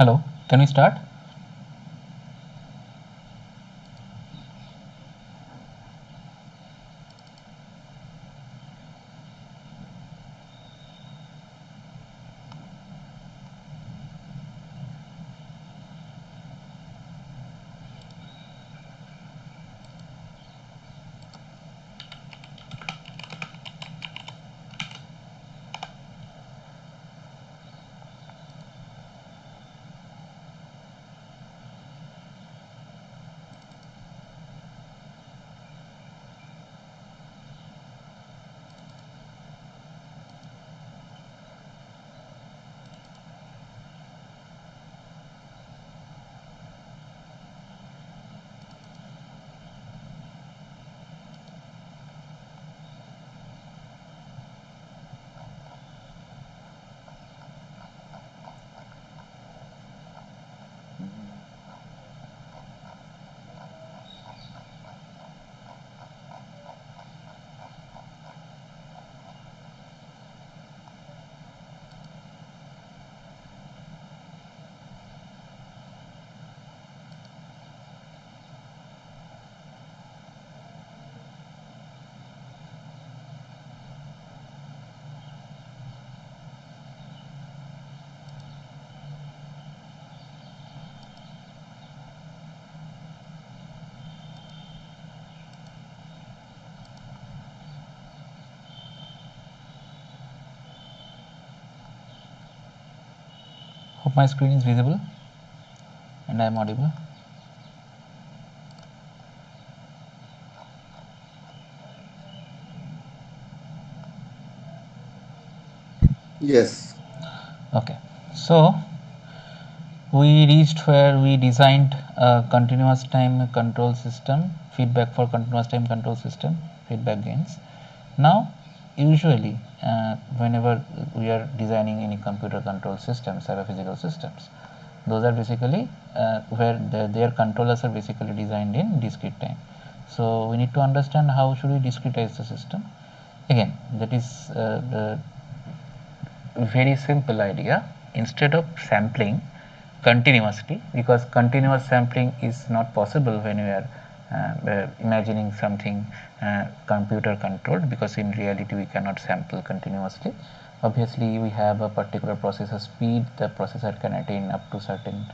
Hello, can we start? Hope my screen is visible and I am audible. Yes. Okay, so we reached where we designed a continuous time control system, feedback for continuous time control system, feedback gains. Now, usually, whenever we are designing any computer control systems or physical systems, those are basically where their controllers are basically designed in discrete time. So we need to understand how should we discretize the system. Again, that is very simple idea. Instead of sampling continuously, because continuous sampling is not possible when we are imagining something computer controlled, because in reality we cannot sample continuously. Obviously we have a particular processor speed, the processor can attain up to certain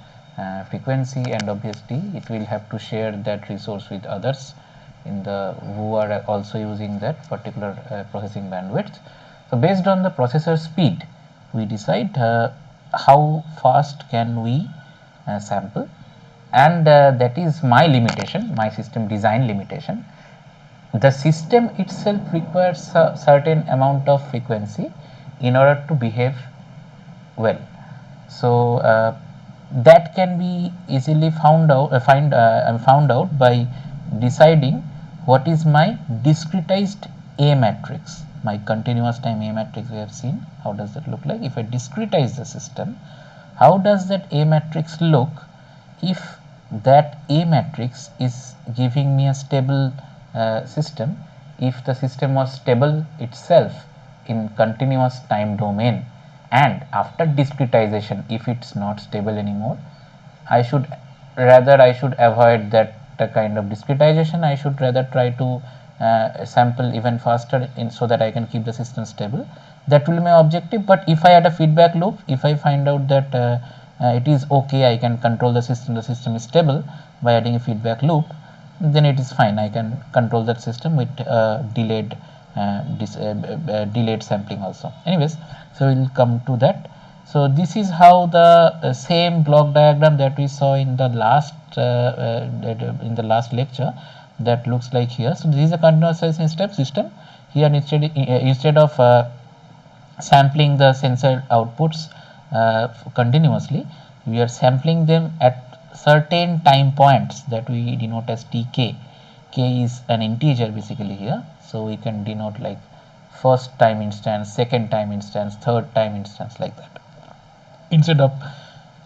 frequency, and obviously it will have to share that resource with others in the who are also using that particular processing bandwidth. So based on the processor speed, we decide how fast can we sample, and that is my limitation, my system design limitation. The system itself requires a certain amount of frequency in order to behave well. So that can be easily found out by deciding what is my discretized A matrix. My continuous time A matrix we have seen. How does that look like? If I discretize the system, how does that A matrix look if that A matrix is giving me a stable system? If the system was stable itself in continuous time domain, and after discretization if it's not stable anymore, I should avoid that kind of discretization. I should rather try to sample even faster so that I can keep the system stable. That will be my objective. But if I add a feedback loop, if I find out that it is okay, I can control the system is stable by adding a feedback loop, then it is fine. I can control that system with delayed sampling also. Anyways, so we'll come to that. So this is how the same block diagram that we saw in the last lecture, that looks like here. So this is a continuous step system. Here instead of sampling the sensor outputs continuously, we are sampling them at certain time points that we denote as tk. K is an integer basically here, so we can denote like first time instance, second time instance, third time instance, like that, instead of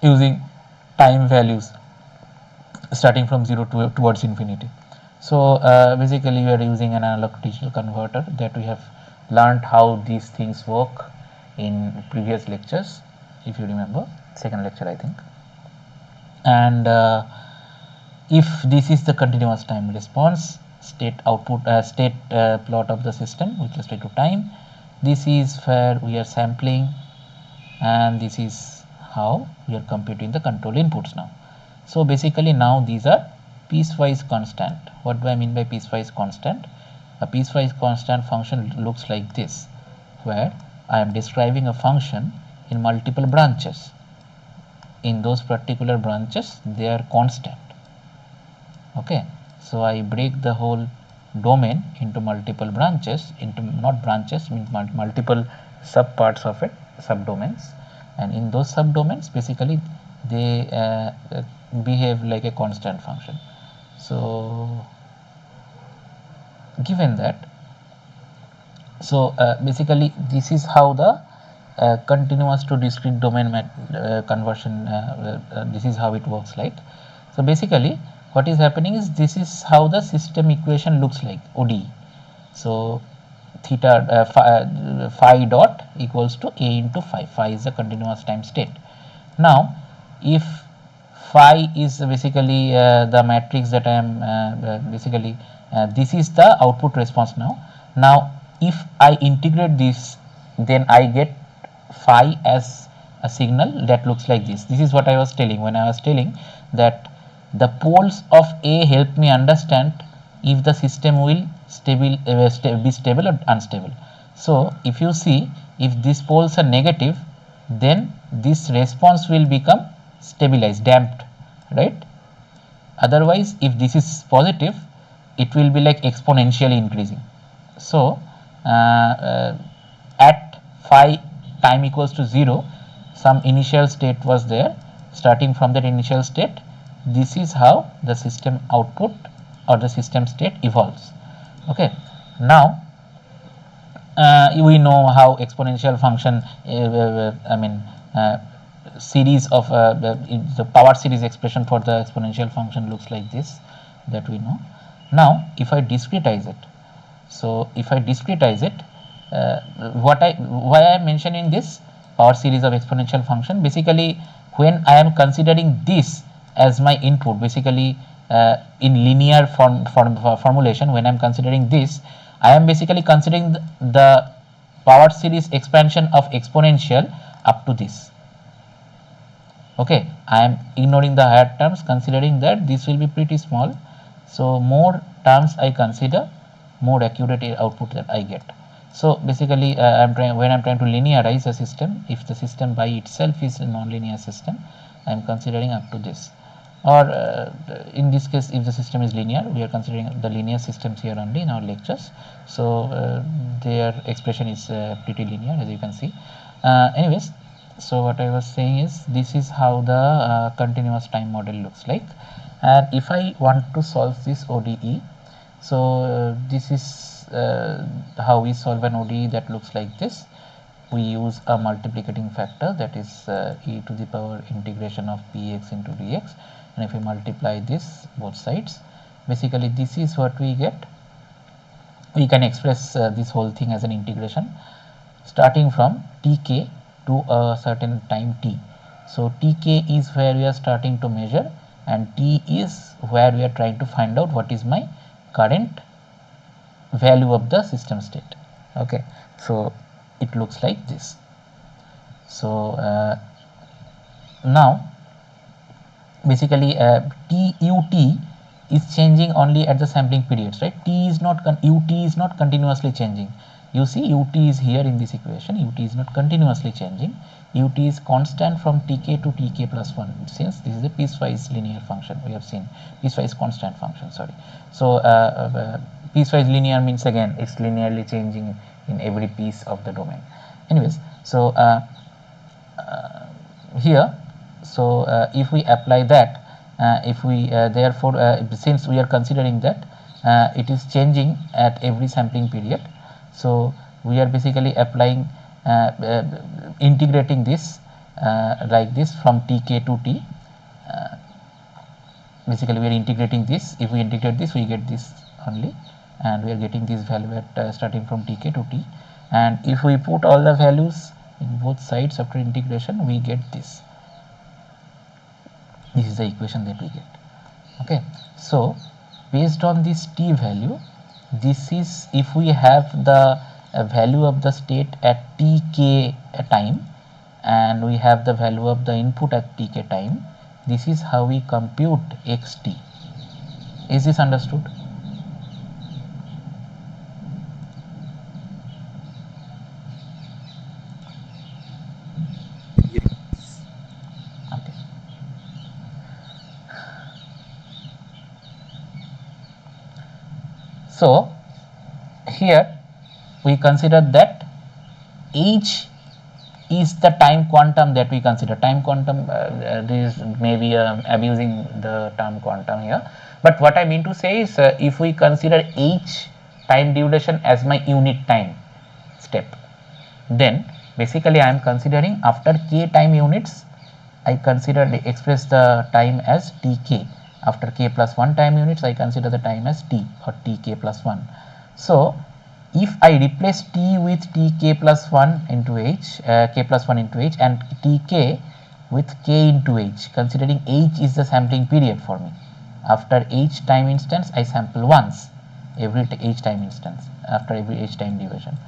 using time values starting from 0 towards infinity. So basically we are using an analog to digital converter that we have learned how these things work in previous lectures, if you remember, second lecture I think. and if this is the continuous time response state output state plot of the system with respect to time, this is where we are sampling, and this is how we are computing the control inputs now. So basically now these are piecewise constant. What do I mean by piecewise constant? A piecewise constant function looks like this, where I am describing a function in multiple branches. In those particular branches they are constant. Okay, so I break the whole domain into multiple branches, into not branches, means multiple subparts of it, subdomains, and in those subdomains basically they behave like a constant function. So given that, so basically this is how the continuous to discrete domain conversion, this is how it works like. So basically what is happening is this is how the system equation looks like, ODE. So theta phi dot equals to a into phi. Phi is the continuous time state. Now if phi is basically the matrix that I am basically this is the output response now. Now if I integrate this, then I get phi as a signal that looks like this. This is what I was telling when I was telling that the poles of A help me understand if the system will be stable or unstable. So if you see, if these poles are negative, then this response will become stabilized, damped, right? Otherwise if this is positive, it will be like exponentially increasing. So at phi time equals to 0, some initial state was there. Starting from that initial state, this is how the system output or the system state evolves. Okay, now we know how exponential function I mean series of the power series expression for the exponential function looks like this, that we know. Now if I discretize it, so if I discretize it, why I am mentioning this power series of exponential function, basically when I am considering this as my input, basically in linear formulation, when I am considering this, I am basically considering the power series expansion of exponential up to this. Okay, I am ignoring the higher terms, considering that this will be pretty small. So more terms I consider, more accurate output that I get. So basically when I'm trying to linearize a system, if the system by itself is a nonlinear system, I am considering up to this. Or in this case, if the system is linear, we are considering the linear systems here only in our lectures. So their expression is pretty linear, as you can see. Anyways, so what I was saying is this is how the continuous time model looks like. And if I want to solve this ODE, so this is how we solve an ODE that looks like this. We use a multiplicating factor, that is e to the power integration of px into dx, and if we multiply this both sides, basically this is what we get. We can express this whole thing as an integration starting from tk to a certain time t. So tk is where we are starting to measure, and t is where we are trying to find out what is my current value of the system state. Okay, so it looks like this. So now basically tut is changing only at the sampling periods, right? T is not ut is not continuously changing. You see ut is here in this equation, ut is not continuously changing. Ut is constant from tk to tk plus 1, since this is a piecewise linear function. We have seen piecewise constant function, sorry. So piecewise linear means again it's linearly changing in every piece of the domain. Anyways, so here, so if we apply that, if we therefore since we are considering that it is changing at every sampling period, so we are basically applying integrating this like this from tk to t. Basically we are integrating this. If we integrate this, we get this only, and we are getting this value at starting from tk to t, and if we put all the values in both sides after integration, we get this. This is the equation that we get. Okay, so based on this t value, this is if we have the value of the state at tk time and we have the value of the input at tk time, this is how we compute xt. Is this understood? Yes. Okay. So here we consider that h is the time quantum that we consider. Time quantum, this may be abusing the term quantum here, but what I mean to say is if we consider h time duration as my unit time step, then basically I am considering after k time units, I consider express the time as tk. After k plus 1 time units, I consider the time as t or tk plus 1. So if I replace t with tk plus 1 into h, k plus 1 into h, and tk with k into h, considering h is the sampling period for me. After h time instance, I sample once every h time instance after every h time division.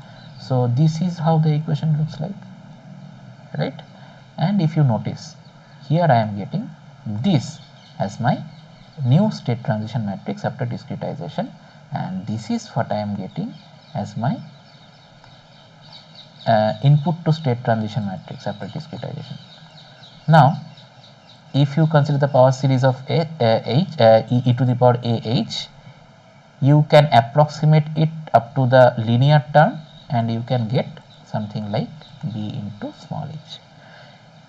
So this is how the equation looks like, right? And if you notice, here I am getting this as my new state transition matrix after discretization, and this is what I am getting as my input to state transition matrix after discretization. Now if you consider the power series of e to the power ah, you can approximate it up to the linear term and you can get something like b into small h.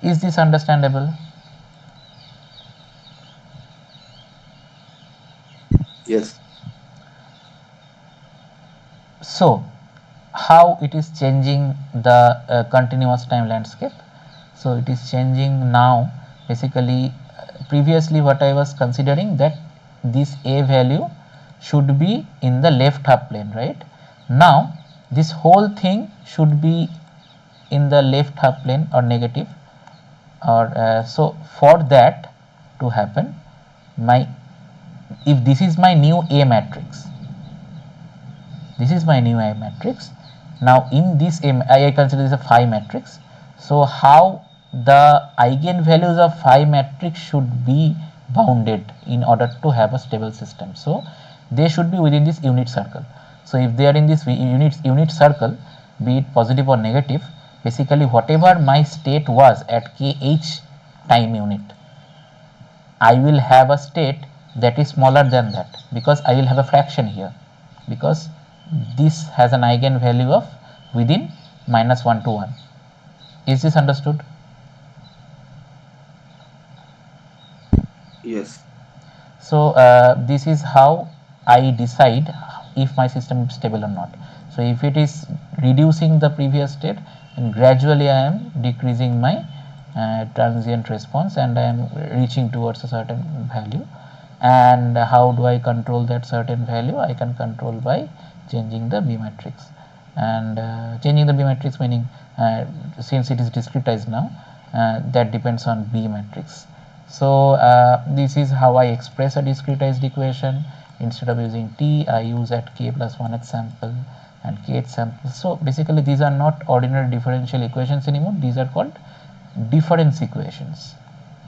Is this understandable? Yes. So how it is changing the continuous time landscape? So it is changing now. Basically previously what I was considering, that this a value should be in the left half plane, right? Now this whole thing should be in the left half plane or negative, or so for that to happen, my if this is my new a matrix, this is my new A matrix. Now in this I consider this a phi matrix. So how the eigenvalues of phi matrix should be bounded in order to have a stable system? So they should be within this unit circle. So if they are in this unit circle, be it positive or negative, basically whatever my state was at kh time unit, I will have a state that is smaller than that, because I will have a fraction here, because this has an eigenvalue of within -1 to 1. Is this understood? Yes. So this is how I decide if my system is stable or not. So if it is reducing the previous state, and gradually I am decreasing my transient response and I am reaching towards a certain value. And how do I control that certain value? I can control by changing the B matrix, and changing the B matrix meaning since it is discretized now, that depends on B matrix. So this is how I express a discretized equation. Instead of using t, I use at k plus 1th sample and kth sample. So basically these are not ordinary differential equations anymore, these are called difference equations.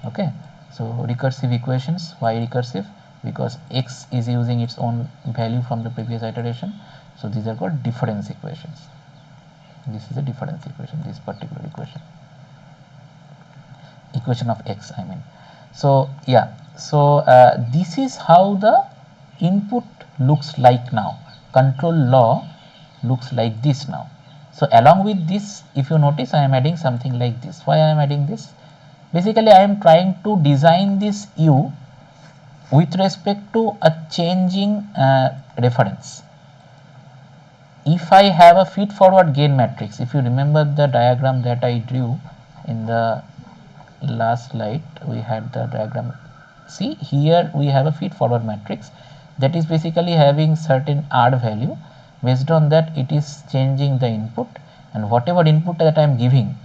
Okay, so recursive equations. Why recursive? Because x is using its own value from the previous iteration, so these are called difference equations. This is a difference equation, this particular equation of x, I mean. So yeah, so this is how the input looks like now. Control law looks like this now. So along with this, if you notice, I am adding something like this. Why I am adding this? Basically I am trying to design this u with respect to a changing reference. If I have a feed forward gain matrix, if you remember the diagram that I drew in the last slide, we had the diagram. See, here we have a feed forward matrix that is basically having certain R value. Based on that, it is changing the input, and whatever input that I am giving,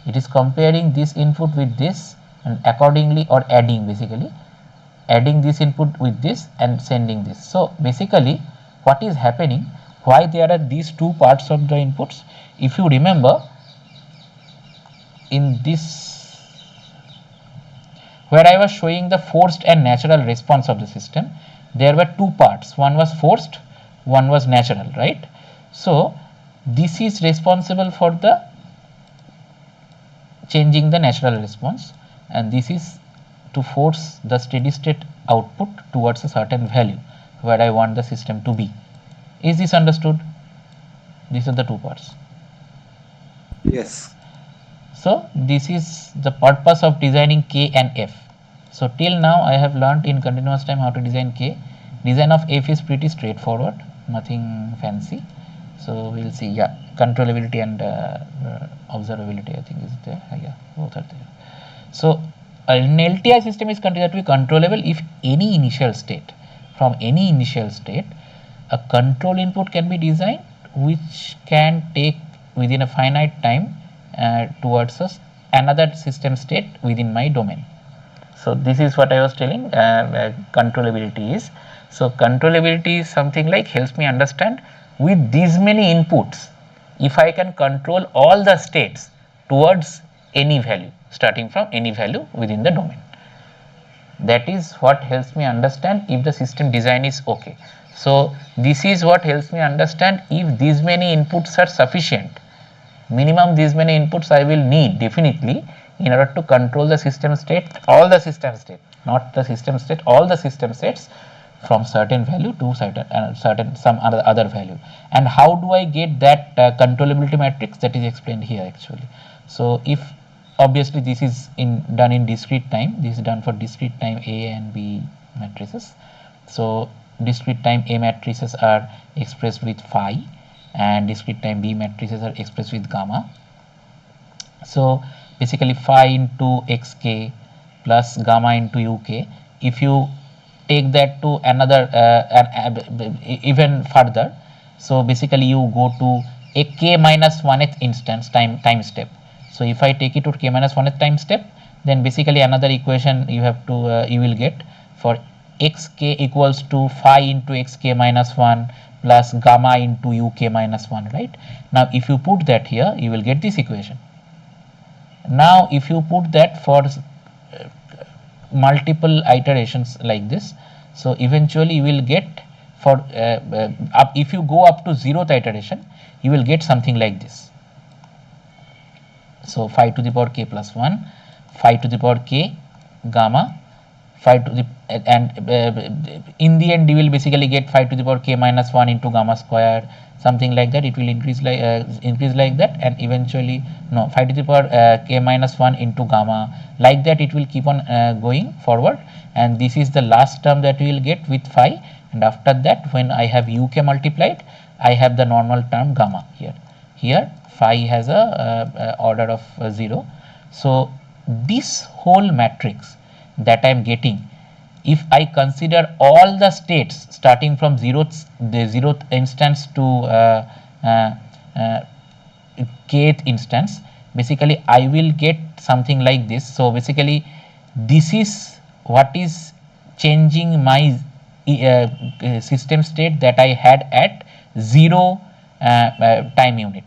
it is comparing this input with this and accordingly, or adding, basically adding this input with this and sending this. So basically what is happening, why there are these two parts of the inputs? If you remember, in this, where I was showing the forced and natural response of the system, there were two parts, one was forced, one was natural, right? So this is responsible for the changing the natural response, and this is to force the steady state output towards a certain value where I want the system to be. Is this understood? These are the two parts. Yes. So this is the purpose of designing K and F. So till now I have learnt in continuous time how to design K. Design of F is pretty straightforward, nothing fancy. So we'll see. Yeah, controllability and observability, I think, is there. Yeah, both are there. So an LTI system is considered to be controllable if any initial state, from any initial state, a control input can be designed which can take within a finite time towards another system state within my domain. So this is what I was telling controllability is. So controllability is something like helps me understand with these many inputs if I can control all the states towards any value, starting from any value within the domain. That is what helps me understand if the system design is okay. So this is what helps me understand if these many inputs are sufficient. Minimum these many inputs I will need definitely in order to control the system state, all the system state, not the system state, all the system states from certain value to certain some other value. And how do I get that controllability matrix? That is explained here actually. So if obviously this is done in discrete time, this is done for discrete time A and B matrices. So discrete time A matrices are expressed with phi, and discrete time B matrices are expressed with gamma. So basically phi into xk plus gamma into uk. If you take that to another even further, so basically you go to a k minus 1th instance time step. So if I take it to k minus 1th time step, then basically another equation you have to you will get for xk equals to phi into xk minus 1 plus gamma into uk minus 1, right? Now if you put that here, you will get this equation. Now if you put that for multiple iterations like this, so eventually you will get for if you go up to 0th iteration, you will get something like this. So phi to the power k plus 1, phi to the power k gamma, phi to the and in the end you will basically get phi to the power k minus 1 into gamma square, something like that. It will increase like that, and eventually no, phi to the power k minus 1 into gamma, like that it will keep on going forward, and this is the last term that we will get with phi. And after that, when I have uk multiplied, I have the normal term gamma here. Here phi has a order of 0. So this whole matrix that I am getting, if I consider all the states starting from the 0th instance to kth instance, basically I will get something like this. So basically this is what is changing my system state that I had at 0 time unit.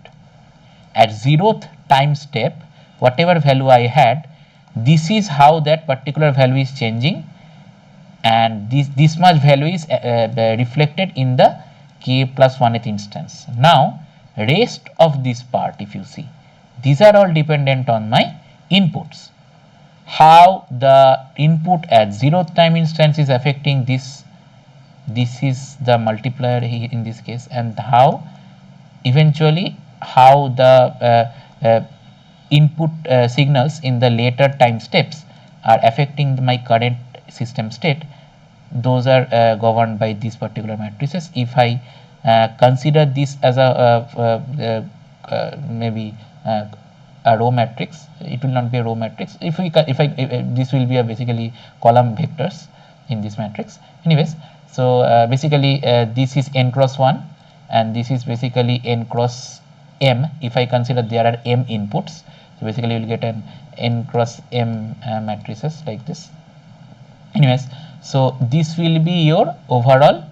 At 0th time step, whatever value I had, this is how that particular value is changing, and this much value is reflected in the k plus 1th instance. Now rest of this part, if you see, these are all dependent on my inputs. How the input at 0th time instance is affecting this is the multiplier in this case, and how eventually how the input signals in the later time steps are affecting my current system state. Those are governed by these particular matrices. If I consider this as a maybe a row matrix, it will not be a row matrix. If this will be a basically column vectors in this matrix. Anyways, so basically this is n cross 1, and this is basically n cross m. If I consider there are m inputs, So basically you will get an n cross m matrices like this. Anyways, so this will be your overall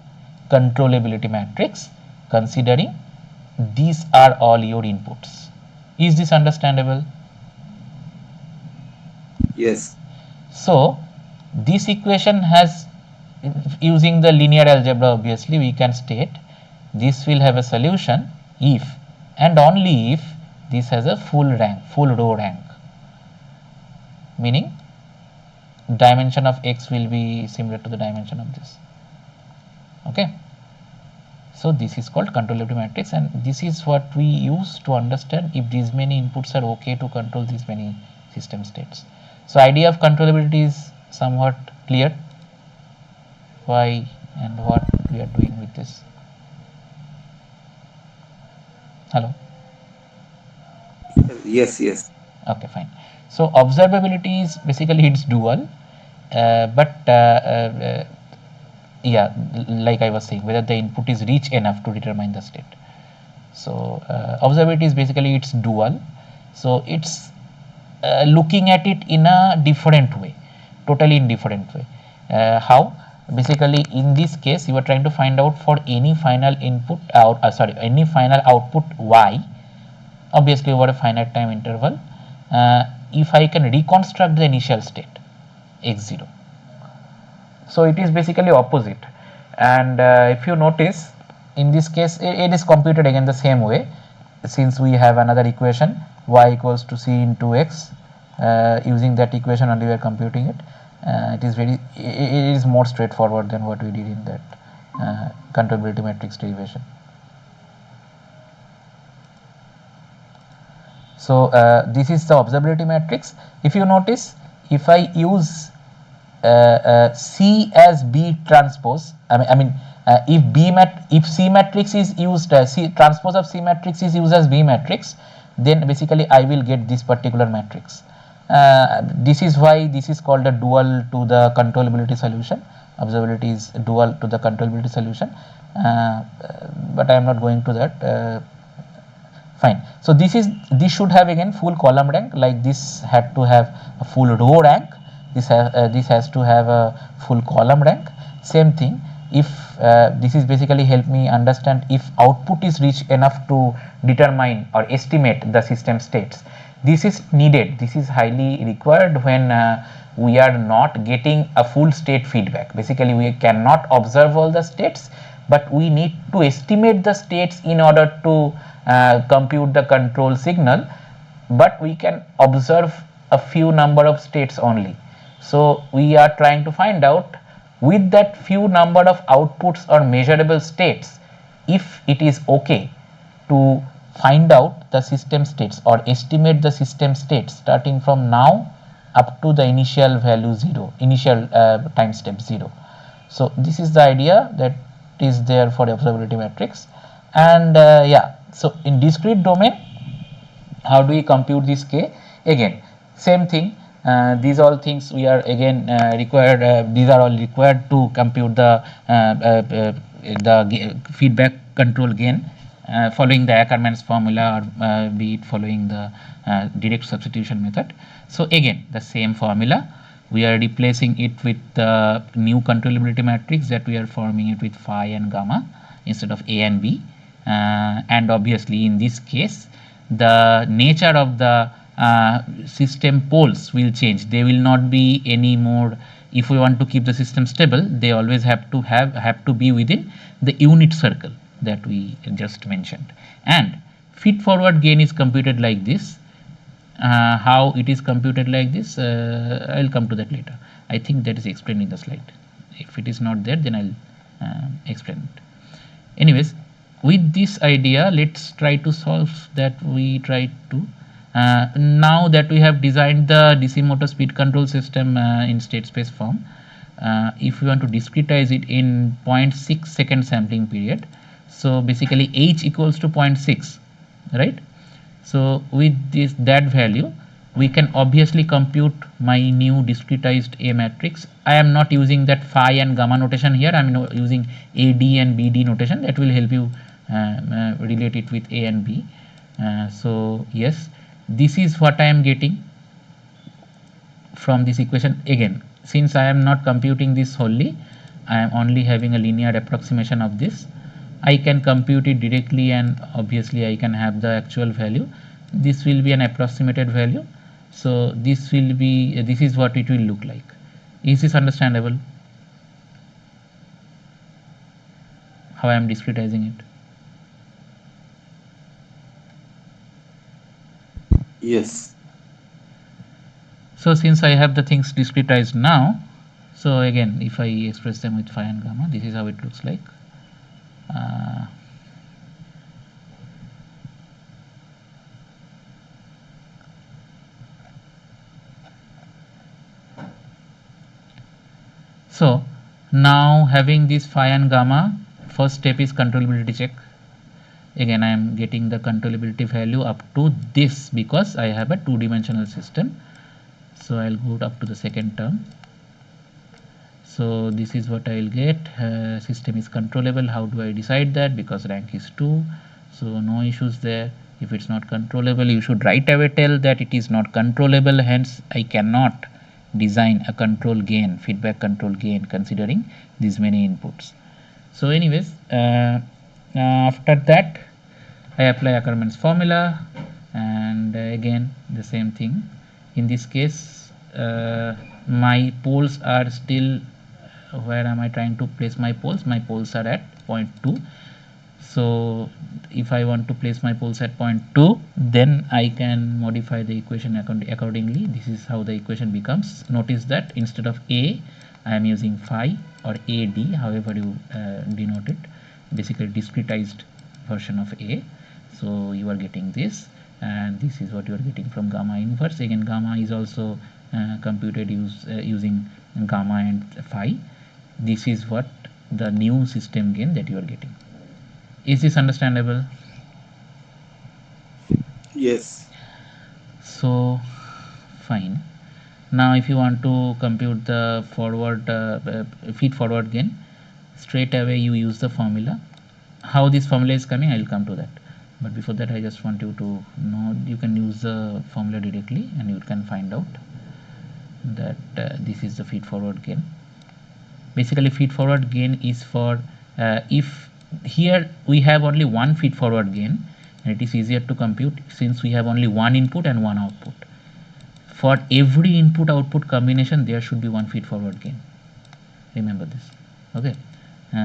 controllability matrix, considering these are all your inputs. Is this understandable? Yes. So this equation has, using the linear algebra, obviously we can state this will have a solution if and only if this has a full rank, full row rank, meaning dimension of x will be similar to the dimension of this. Okay, so this is called controllability matrix, and this is what we use to understand if these many inputs are okay to control these many system states. So idea of controllability is somewhat clear, why and what we are doing with this. Hello. Yes, yes. Okay, fine. So observability is basically it's dual, but yeah, like I was saying, whether the input is rich enough to determine the state. So observability is basically it's dual. So it's looking at it in a different way, totally in different way. How? Basically, in this case, you are trying to find out for any final input out, any final output y, obviously over a finite time interval, if I can reconstruct the initial state x0. So it is basically opposite, and if you notice, in this case it is computed again the same way, since we have another equation y equals to c into x. Using that equation only we are computing it. It is more straightforward than what we did in that controllability matrix derivation. So this is the observability matrix. If you notice, if I use C as B transpose, if C matrix is used, C transpose of C matrix is used as B matrix, then basically I will get this particular matrix. This is why this is called a dual to the controllability solution. Observability is dual to the controllability solution, but I am not going to that. Fine. So this should have again full column rank, like this had to have a full row rank. This has to have a full column rank. Same thing. If this is basically help me understand if output is rich enough to determine or estimate the system states. This is needed. This is highly required when we are not getting a full state feedback. Basically, we cannot observe all the states, but we need to estimate the states in order to compute the control signal, but we can observe a few number of states only. So we are trying to find out with that few number of outputs or measurable states if it is okay to find out the system states or estimate the system states starting from now up to the initial value 0, initial time step 0. So this is the idea that is there for the observability matrix. And yeah, so in discrete domain, how do we compute this k? Again, same thing. These all things we are again required. These are all required to compute the feedback control gain, following the Ackermann's formula, or be it following the direct substitution method. So again, the same formula. We are replacing it with the new controllability matrix that we are forming it with phi and gamma instead of a and b. And obviously in this case the nature of the system poles will change. They will not be any more. If we want to keep the system stable, they always have to be within the unit circle that we just mentioned. And feedforward gain is computed like this. How it is computed like this, I will come to that later. I think that is explained in the slide. If it is not there, then I'll explain it. Anyways, with this idea, let's try to solve that. We try to now that we have designed the DC motor speed control system in state space form, if we want to discretize it in 0.6 second sampling period, so basically h equals to 0.6, right? So with that value, we can obviously compute my new discretized A matrix. I am not using that phi and gamma notation here. I am using AD and BD notation. That will help you relate it with A and B. So yes, This is what I am getting from this equation. Again, since I am not computing this wholly, I am only having a linear approximation of this. I can compute it directly, and obviously I can have the actual value. This will be an approximated value. So this will be, this is what it will look like. Is this understandable? How I am discretizing it? Yes. So since I have the things discretized now, so again, if I express them with phi and gamma, this is how it looks like. Uh, so now having this phi and gamma, first step is controllability check. Again, I am getting the controllability value up to this because I have a two-dimensional system. So I'll go up to the second term. So this is what I will get. System is controllable. How do I decide that? Because rank is 2, so no issues there. If it's not controllable, you should right away tell that it is not controllable, hence I cannot design a control gain, feedback control gain, considering these many inputs. So anyways, after that I apply Ackermann's formula, and again the same thing. In this case, my poles are still, where am I trying to place my poles? My poles are at point 2. So if I want to place my poles at point 2, then I can modify the equation accordingly. This is how the equation becomes. Notice that instead of A, I am using phi, or AD, however you denote it, basically discretized version of A. So you are getting this, and this is what you are getting from gamma inverse. Again, gamma is also computed using gamma and phi. This is what the new system gain that you are getting. Is this understandable? Yes. So fine. Now if you want to compute the feed forward gain, straight away you use the formula. How this formula is coming, I will come to that. But before that, I just want you to know you can use the formula directly, and you can find out that this is the feed forward gain. Basically, feed forward gain is for if here we have only one feed forward gain, and it is easier to compute since we have only one input and one output. For every input output combination, there should be one feed forward gain. Remember this, okay?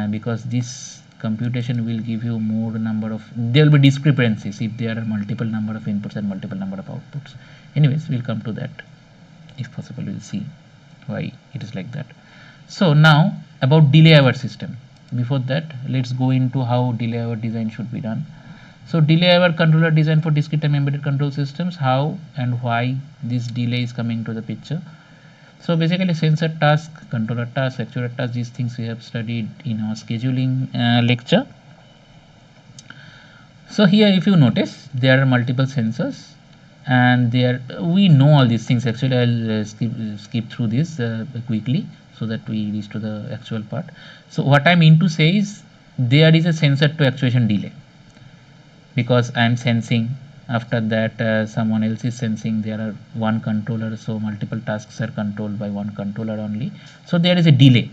Because this computation will give you more number of, there will be discrepancies if there are multiple number of inputs and multiple number of outputs. Anyways, we'll come to that. If possible, we'll see why it is like that. So now about delay hour system. Before that, let's go into how delay hour design should be done. So delay hour controller design for discrete time embedded control systems, how and why this delay is coming to the picture. So basically, sensor task, controller task, actuator task, these things we have studied in our scheduling lecture. So here if you notice, there are multiple sensors, and there we know all these things. Actually, I'll skip through this quickly so that we reach to the actual part. So what I mean to say is there is a sensor to actuation delay, because I am sensing, after that someone else is sensing, there are one controller, so multiple tasks are controlled by one controller only, so there is a delay.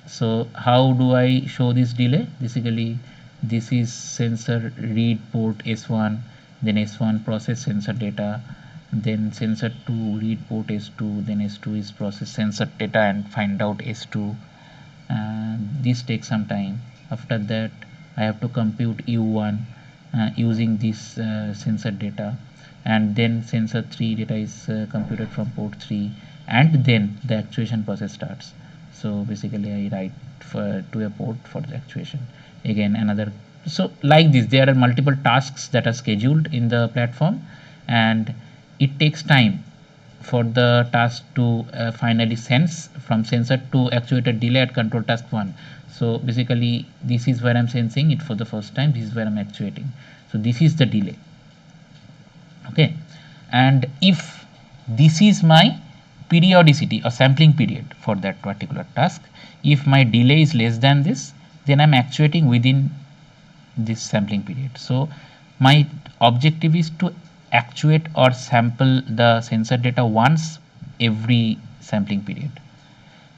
So how do I show this delay? Basically, this is sensor read port S1, then S1 process sensor data, then sensor 2 read port S2, then S2 is process sensor data and find out S2. This takes some time. After that, I have to compute U1 using this sensor data, and then sensor 3 data is computed from port 3, and then the actuation process starts. So basically, I write to a port for the actuation. Again, another. So like this, there are multiple tasks that are scheduled in the platform, and it takes time for the task to finally sense from sensor to actuator delay at control task 1. So basically, this is where I'm sensing it for the first time, this is where I'm actuating. So this is the delay, okay? And if this is my periodicity or sampling period for that particular task, if my delay is less than this, then I'm actuating within this sampling period. So my objective is to actuate or sample the sensor data once every sampling period.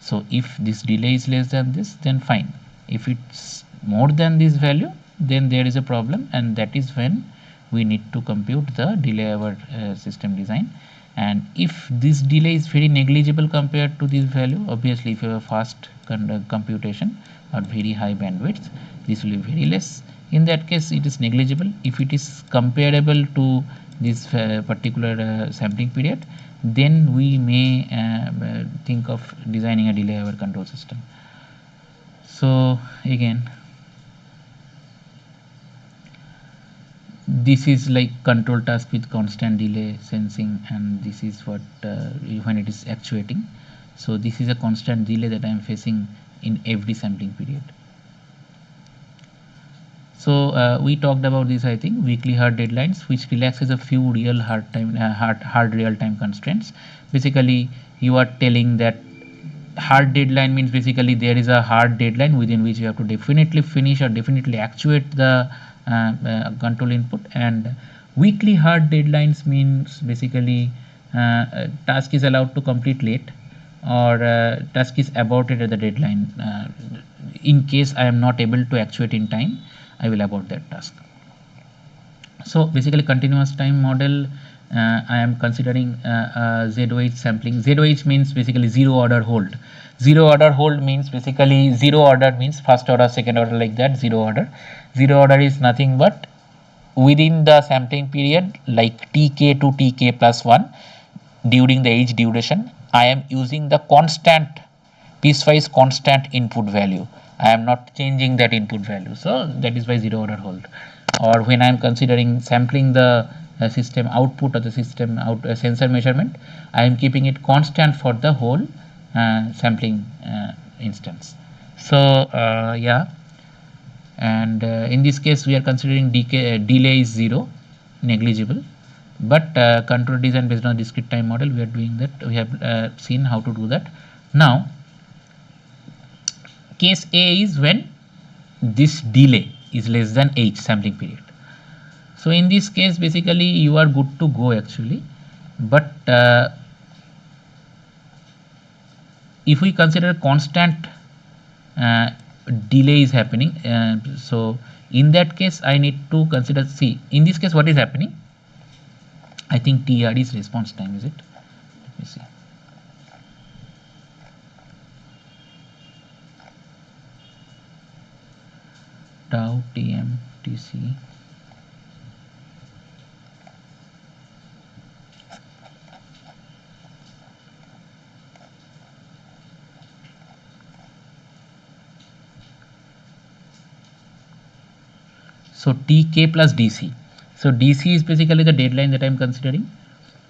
So if this delay is less than this, then fine. If it's more than this value, then there is a problem, and that is when we need to compute the delay over system design. And if this delay is very negligible compared to this value, obviously if you have fast computation or very high bandwidth, this will be very less. In that case it is negligible. If it is comparable to this particular sampling period, then we may think of designing a delay over control system. So again, this is like control task with constant delay sensing, and this is what when it is actuating. So this is a constant delay that I am facing in every sampling period. So we talked about this, I think, weekly hard deadlines, which relaxes a few real hard real time constraints. Basically, you are telling that hard deadline means basically there is a hard deadline within which you have to definitely finish or definitely actuate the control input. And weekly hard deadlines means basically task is allowed to complete late, or task is aborted at the deadline. In case I am not able to actuate in time, I will abort that task. So basically continuous time model, I am considering ZOH sampling. ZOH means basically zero order hold. Zero order hold means basically zero order means first order, second order, like that. Zero order. Zero order is nothing but within the sampling period, like tk to tk plus 1, during the each duration, I am using the constant piecewise constant input value. I am not changing that input value. So that is why zero order hold. Or when I am considering sampling the system output or the system sensor measurement, I am keeping it constant for the whole sampling instance. So yeah, and in this case we are considering delay is 0, negligible. But control design based on discrete time model, we are doing that. We have seen how to do that. Now case A is when this delay is less than h sampling period. So in this case basically you are good to go actually, but if we consider constant delay is happening, so in that case I need to consider, see, in this case what is happening, I think TR is response time, is it? Let me see. Tau TM TC. So TK plus DC. So DC is basically the deadline that I am considering.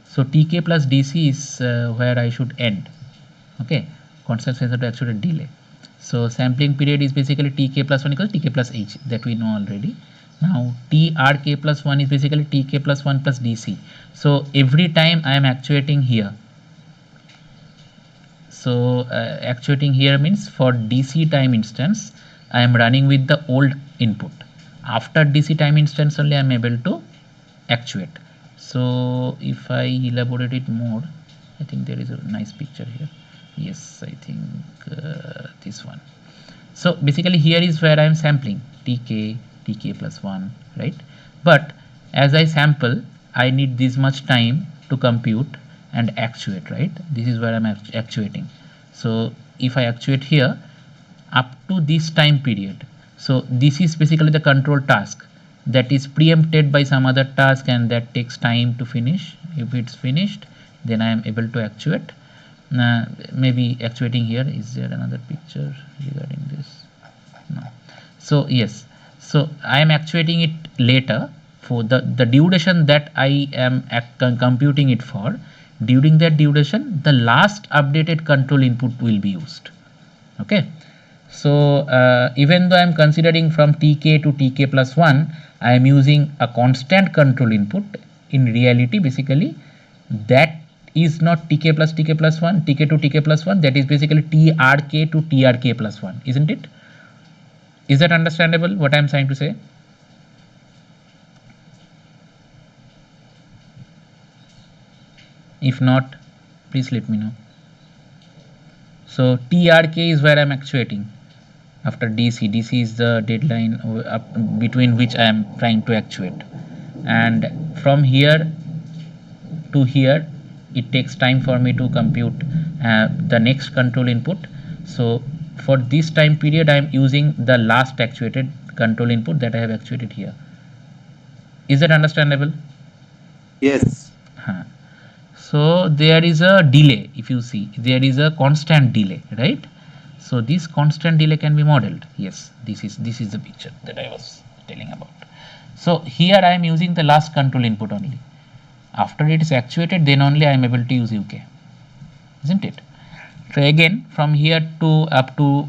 So TK plus DC is where I should end. Okay, constant sensor to actuate delay. So sampling period is basically TK plus 1 equals TK plus H, that we know already. Now TRK plus 1 is basically TK plus 1 plus DC. So every time I am actuating here, so actuating here means for DC time instance I am running with the old input. After DC time instance only I am able to actuate. So if I elaborate it more, I think there is a nice picture here. Yes, I think this one. So basically here is where I am sampling TK plus 1, right? But as I sample, I need this much time to compute and actuate, right? This is where I'm actuating. So if I actuate here up to this time period, so this is basically the control task that is preempted by some other task, and that takes time to finish. If it's finished, then I am able to actuate. Maybe actuating here, is there another picture regarding this? No. So yes, so I am actuating it later for the duration that I am computing it for. During that duration, the last updated control input will be used. Okay, so even though I am considering from TK to TK plus 1, I am using a constant control input. In reality, basically that is not TK plus TK plus 1, TK to TK plus 1, that is basically TRK to TRK plus 1, isn't it? Is that understandable what I am trying to say? If not, please let me know. So TRK is where I'm actuating. After DC, DC is the deadline between which I am trying to actuate, and from here to here it takes time for me to compute the next control input. So for this time period I am using the last actuated control input that I have actuated here. Is that understandable? Yes. So there is a delay. If you see, there is a constant delay, right? So this constant delay can be modeled. Yes, this is the picture that I was telling about. So here I am using the last control input only. After it is actuated, then only I am able to use UK, isn't it? So again, from here to up to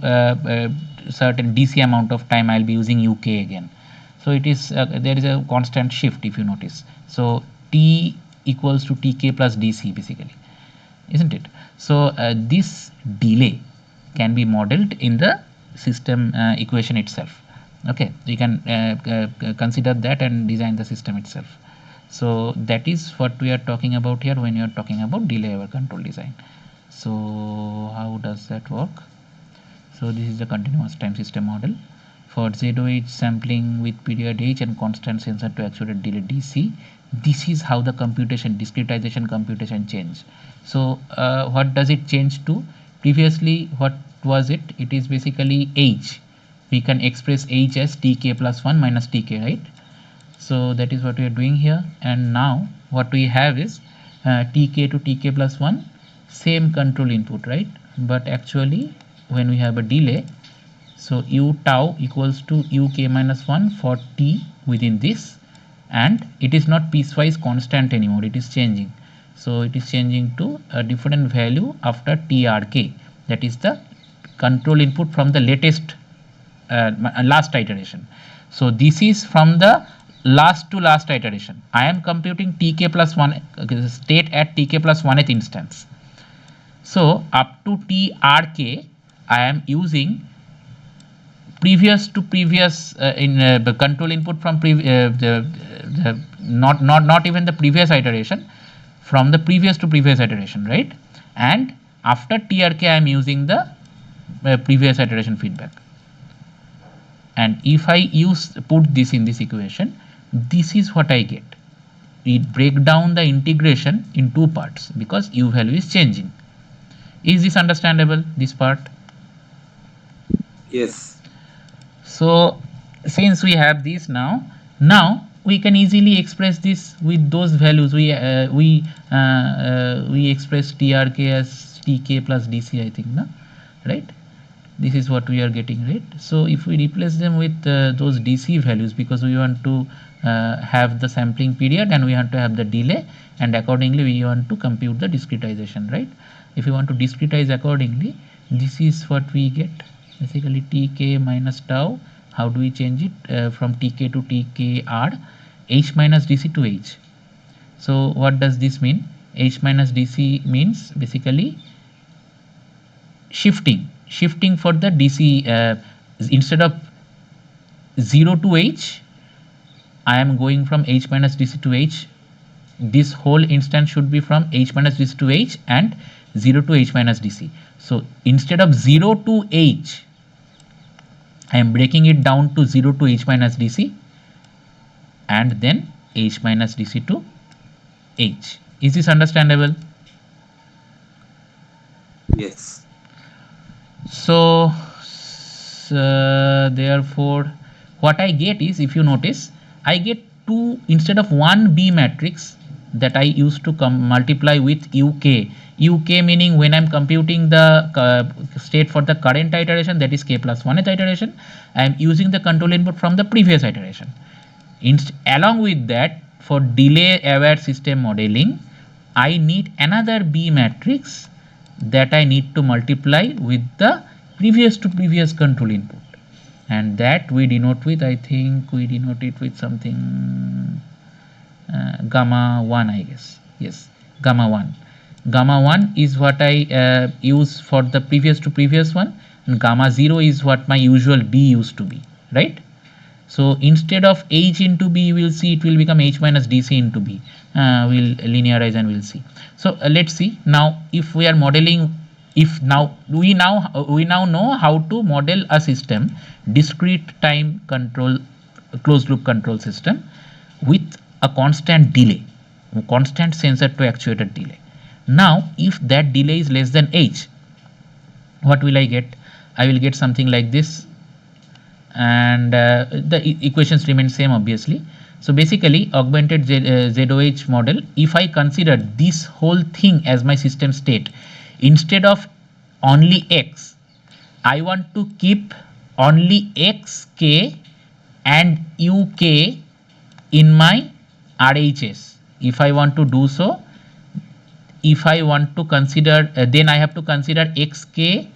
certain DC amount of time, I'll be using UK again. So it is there is a constant shift, if you notice. So T equals to TK plus DC basically, isn't it? So this delay can be modeled in the system equation itself. Okay, you can consider that and design the system itself. So that is what we are talking about here when you are talking about delay over control design. So how does that work? So this is the continuous time system model for ZOH sampling with period H and constant sensor to actuate delay DC. This is how the computation, discretization computation change. So what does it change to? Previously, what was it? It is basically H. We can express H as TK plus 1 minus TK, right? So that is what we are doing here. And now what we have is TK to TK plus 1, same control input, right? But actually when we have a delay, so U tau equals to UK minus 1 for T within this, and it is not piecewise constant anymore, it is changing. So it is changing to a different value after TRK, that is the control input from the latest last iteration. So this is from the last to last iteration. I am computing TK plus 1 state at TK plus 1th instance. So up to TRK I am using previous to previous the control input from not even the previous iteration, from the previous to previous iteration, right? And after TRK I am using the previous iteration feedback. And if I put this in this equation, this is what I get. We break down the integration in two parts because U value is changing. Is this understandable, this part? Yes. So since we have this now we can easily express this with those values. We express TRK as TK plus DC, I think, no? Right? This is what we are getting, right? So if we replace them with those DC values, because we want to have the sampling period and we want to have the delay, and accordingly we want to compute the discretization, right? If you want to discretize accordingly, this is what we get, basically TK minus tau. How do we change it from TK to TKR? H minus DC to H. So what does this mean? H minus DC means basically shifting for the DC. Instead of 0 to H, I am going from H minus DC to H. This whole instance should be from H minus DC to H and 0 to H minus DC. So instead of 0 to H, I am breaking it down to 0 to H minus DC and then H minus DC to H. Is this understandable? Yes. So therefore what I get is, if you notice, I get two instead of one B matrix that I used to multiply with UK. UK meaning when I'm computing the state for the current iteration, that is K plus 1th iteration, I am using the control input from the previous iteration. Along with that, for delay aware system modeling, I need another B matrix that I need to multiply with the previous to previous control input, and that we denote with, I think we denote it with something gamma 1, I guess. Yes, gamma 1. Gamma 1 is what I use for the previous to previous one, and gamma 0 is what my usual B used to be, right? So instead of h into b, you will see it will become h minus dc into b. We'll linearize and we'll see. So let's see now if we are modeling. If now we now know how to model a system, discrete time control, closed loop control system with a constant delay, constant sensor to actuator delay. Now if that delay is less than h, what will I get? I will get something like this, and the equations remain same obviously. So basically augmented ZOH model, if I consider this whole thing as my system state, instead of only x, I want to keep only xk and uk in my RHS. If I want to do so, if I want to consider, then I have to consider xk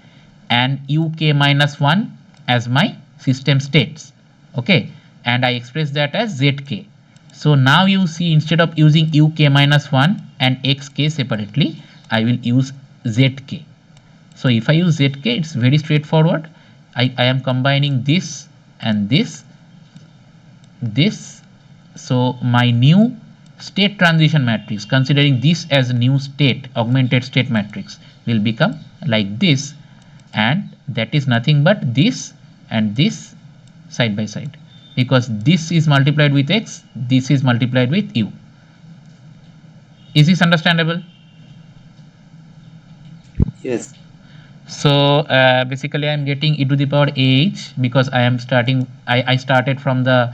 and uk minus 1 as my system states. Okay, and I express that as zk. So now you see, instead of using uk minus 1 and xk separately, I will use zk. So if I use zk, it's very straightforward. I am combining this and this. So my new state transition matrix, considering this as a new state, augmented state matrix, will become like this, and that is nothing but this and this side by side, because this is multiplied with x, this is multiplied with u. Is this understandable? Yes. So basically I am getting e to the power h, because I am starting, I started from the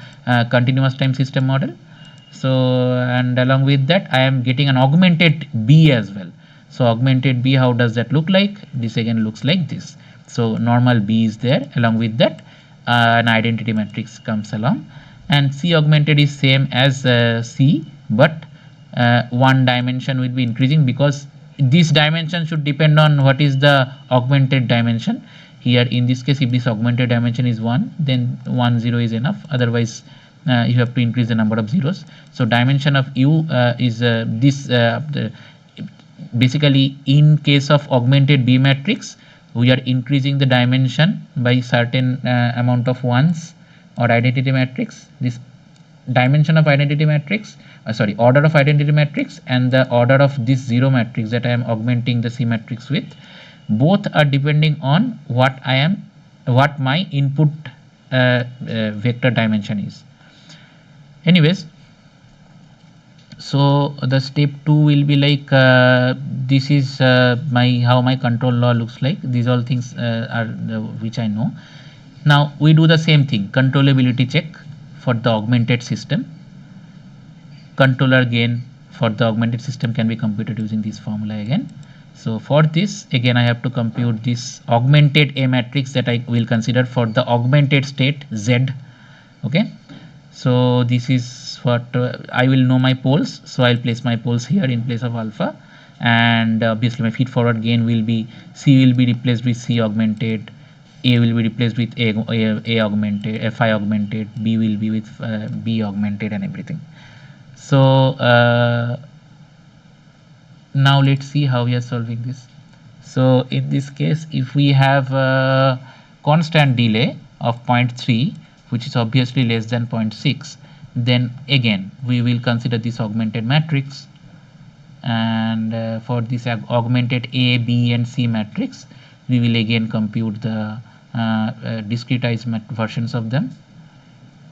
continuous time system model. So and along with that I am getting an augmented b as well. So augmented b, how does that look like? This again looks like this. So normal b is there, along with that an identity matrix comes along, and c augmented is same as c, but one dimension will be increasing, because this dimension should depend on what is the augmented dimension. Here in this case, if this augmented dimension is 1, then 1 0 is enough, otherwise you have to increase the number of zeros. So dimension of u is basically in case of augmented b matrix, we are increasing the dimension by certain amount of ones, or identity matrix. This dimension of identity matrix, order of identity matrix, and the order of this zero matrix that I am augmenting the C matrix with, both are depending on what my input vector dimension is. Anyways, so the step 2 will be like this is how my control law looks like. These all things are which I know. Now we do the same thing, controllability check for the augmented system. Controller gain for the augmented system can be computed using this formula again. So for this, again I have to compute this augmented A matrix that I will consider for the augmented state Z. Okay, so this is what I will know my poles, so I'll place my poles here in place of alpha, and obviously my feedforward gain will be C will be replaced with C augmented, A will be replaced with A augmented, Fi augmented, B will be with B augmented, and everything. So now let's see how we are solving this. So in this case, if we have a constant delay of 0.3, which is obviously less than 0.6, then again we will consider this augmented matrix, and for this augmented A, B and C matrix, we will again compute the discretized versions of them.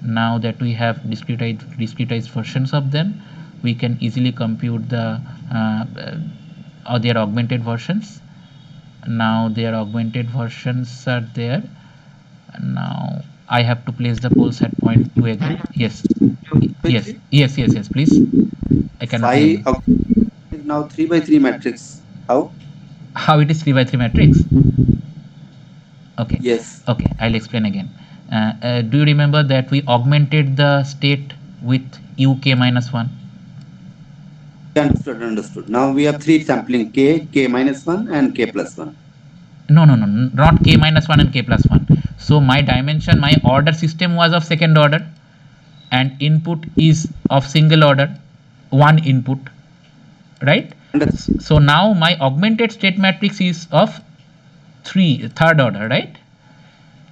Now that we have discretized versions of them, we can easily compute the their augmented versions. Now their augmented versions are there. Now I have to place the poles at 0.2 again. Yes, yes, please. I cannot hear you. Is now 3 by 3 matrix. How it is 3 by 3 matrix? Okay. Yes. Okay, I'll explain again. Do you remember that we augmented the state with uk minus 1? Understood. Now we have 3 sampling k minus 1 and k plus 1. No, not k minus 1 and k plus 1. So my dimension, my order system was of second order, and input is of single order, one input, right? So now my augmented state matrix is of third order, right?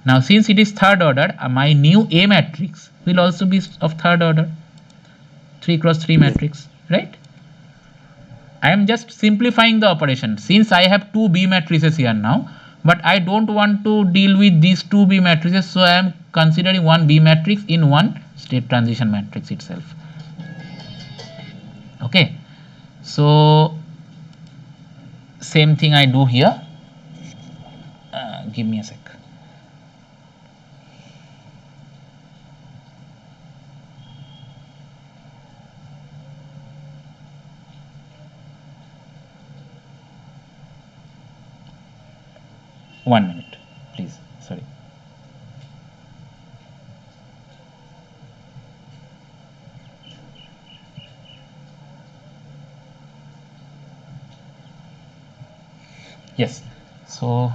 Now since it is third order, my new A matrix will also be of third order, 3 cross 3 matrix, right? I am just simplifying the operation since I have two B matrices here now, but I don't want to deal with these two B matrices, so I am considering one B matrix in one state transition matrix itself. Okay, so same thing I do here. Give me a sec. One minute, please. Sorry. Yes. So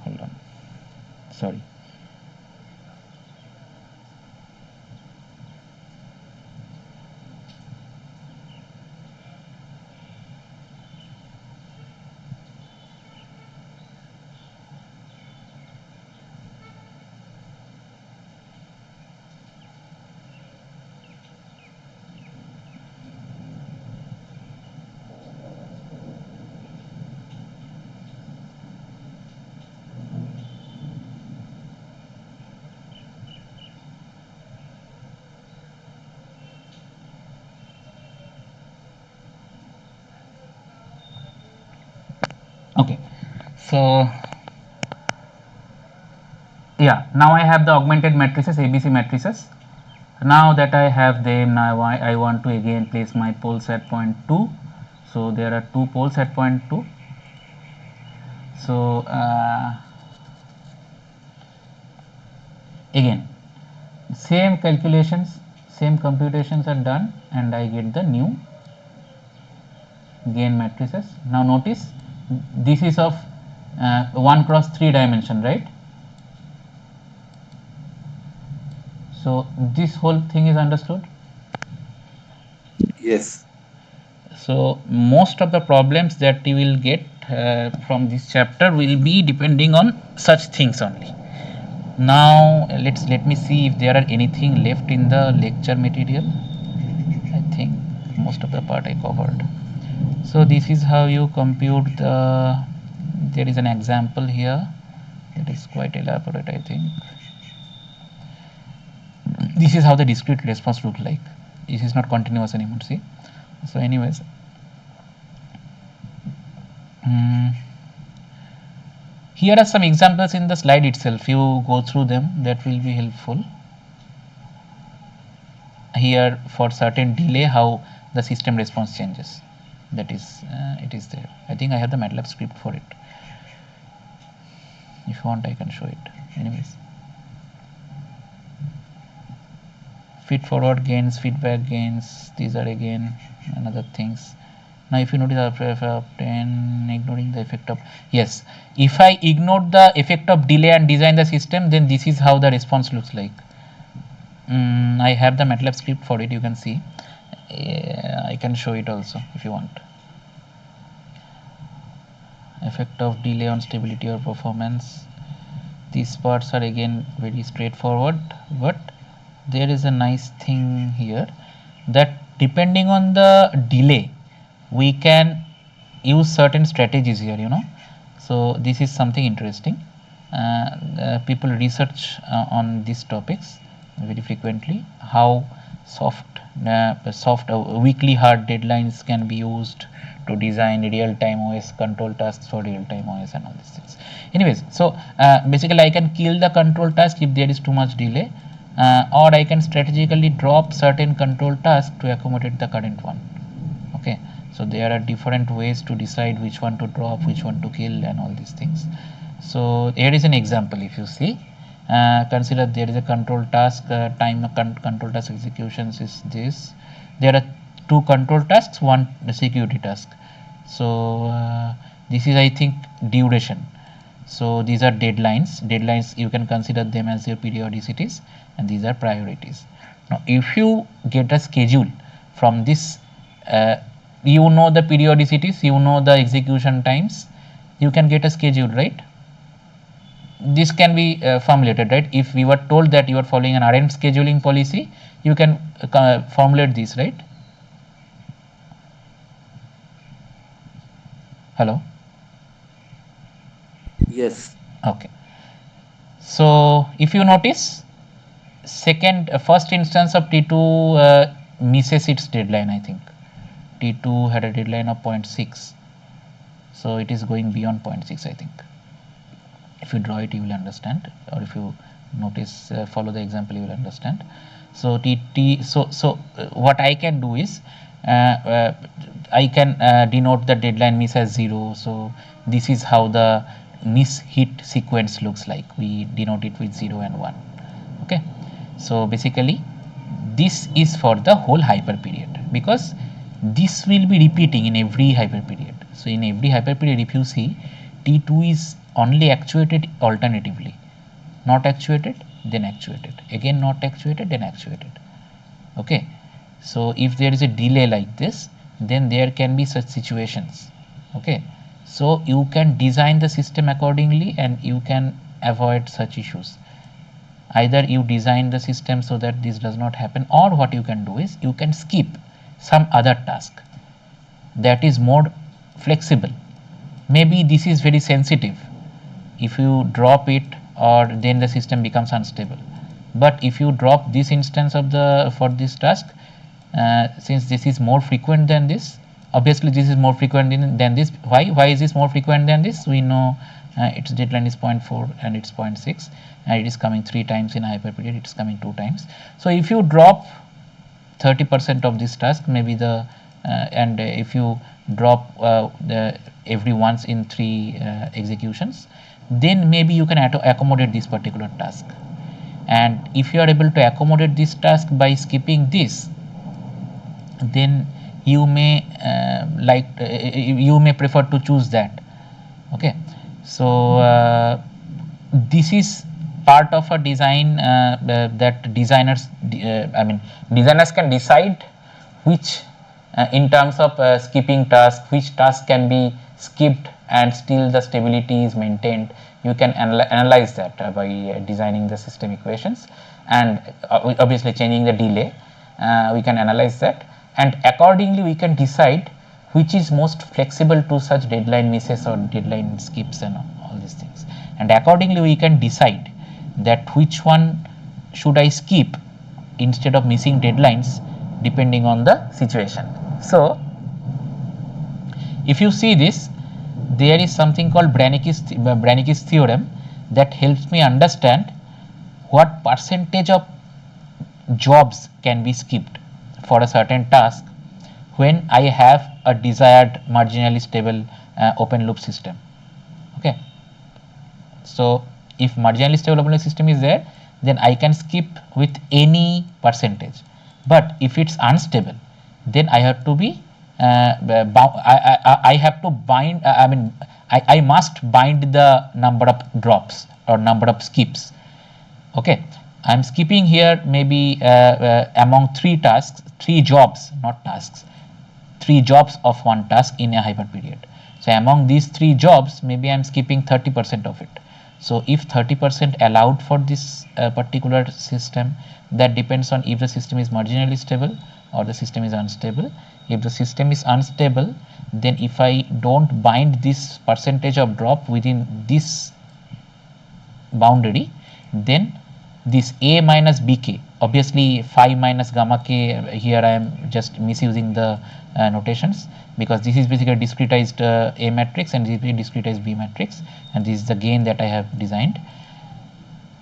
hold on. Sorry. Okay, so yeah, now I have the augmented matrices, ABC matrices. Now that I have them, now I want to again place my poles at point 2. So there are two poles at point 2. So again, same calculations, same computations are done, and I get the new gain matrices. Now notice this is of 1 cross 3 dimension, right? So this whole thing is understood. Yes. So most of the problems that you will get from this chapter will be depending on such things only. Now let me see if there are anything left in the lecture material. I think most of the part I covered. So this is how you compute the, there is an example here that is quite elaborate, I think. This is how the discrete response looks like. This is not continuous anymore, see. So anyways, here are some examples in the slide itself. You go through them, that will be helpful. Here for certain delay, how the system response changes, that is it is there. I think I have the MATLAB script for it. If you want, I can show it. Anyways, feedforward gains, feedback gains, these are again another things. Now if you notice, after ignoring the effect of, yes, if I ignore the effect of delay and design the system, then this is how the response looks like. I have the MATLAB script for it, you can see. I can show it also if you want. Effect of delay on stability or performance. These parts are again very straightforward, but there is a nice thing here that depending on the delay, we can use certain strategies here, you know. So this is something interesting. People research on these topics very frequently, how soft weekly hard deadlines can be used to design real-time OS control tasks for real-time OS and all these things. Anyways, so basically I can kill the control task if there is too much delay, or I can strategically drop certain control tasks to accommodate the current one. Okay, so there are different ways to decide which one to drop, which one to kill, and all these things. So here is an example. If you see, consider there is a control task, time control task executions is this. There are two control tasks, one security task. So this is, I think, duration. So these are deadlines you can consider them as your periodicities, and these are priorities. Now if you get a schedule from this, you know the periodicities, you know the execution times, you can get a schedule, right? this can be formulated, right? If we were told that you are following an RM scheduling policy, you can formulate this, right? Hello. Yes. Okay. So if you notice, first instance of T2 misses its deadline. I think T2 had a deadline of 0.6, so it is going beyond 0.6. I think if you draw it, you will understand, or if you notice, follow the example, you will understand. So what I can do is, I can denote the deadline miss as 0. So this is how the miss hit sequence looks like. We denote it with 0 and 1. Okay, so basically this is for the whole hyper period, because this will be repeating in every hyper period. So in every hyper period, if you see, T2 is only actuated alternatively, not actuated, then actuated, again not actuated, then actuated. Okay, so if there is a delay like this, then there can be such situations. Okay, so you can design the system accordingly and you can avoid such issues. Either you design the system so that this does not happen, or what you can do is you can skip some other task that is more flexible. Maybe this is very sensitive. If you drop it, or then the system becomes unstable. But if you drop this instance of the for this task, since this is more frequent than this, obviously this is more frequent than this. Why is this more frequent than this? We know its deadline is 0.4 and it's 0.6, and it is coming 3 times in a hyper period. It is coming 2 times. So if you drop 30% of this task, maybe the and if you drop the every once in 3 executions, then maybe you can accommodate this particular task. And if you are able to accommodate this task by skipping this, then you may you may prefer to choose that. Okay, so this is part of a design that designers designers can decide which in terms of skipping task, which task can be skipped and still the stability is maintained. You can analyze that by designing the system equations, and obviously changing the delay. We can analyze that, and accordingly we can decide which is most flexible to such deadline misses or deadline skips and all these things. And accordingly we can decide that which one should I skip instead of missing deadlines, depending on the situation. So if you see this, there is something called Brannick's theorem that helps me understand what percentage of jobs can be skipped for a certain task when I have a desired marginally stable open loop system. Okay, so if marginally stable open loop system is there, then I can skip with any percentage. But if it's unstable, then I have to be I have to bind. I must bind the number of drops or number of skips. Okay, I'm skipping here maybe among 3 tasks, 3 jobs, not tasks, 3 jobs of one task in a hyper period. So among these 3 jobs, maybe I'm skipping 30% of it. So if 30% allowed for this particular system, that depends on if the system is marginally stable or the system is unstable. If the system is unstable, then if I don't bind this percentage of drop within this boundary, then this A minus BK, obviously phi minus gamma k, here I am just misusing the notations, because this is basically a discretized A matrix and this is a discretized B matrix, and this is the gain that I have designed.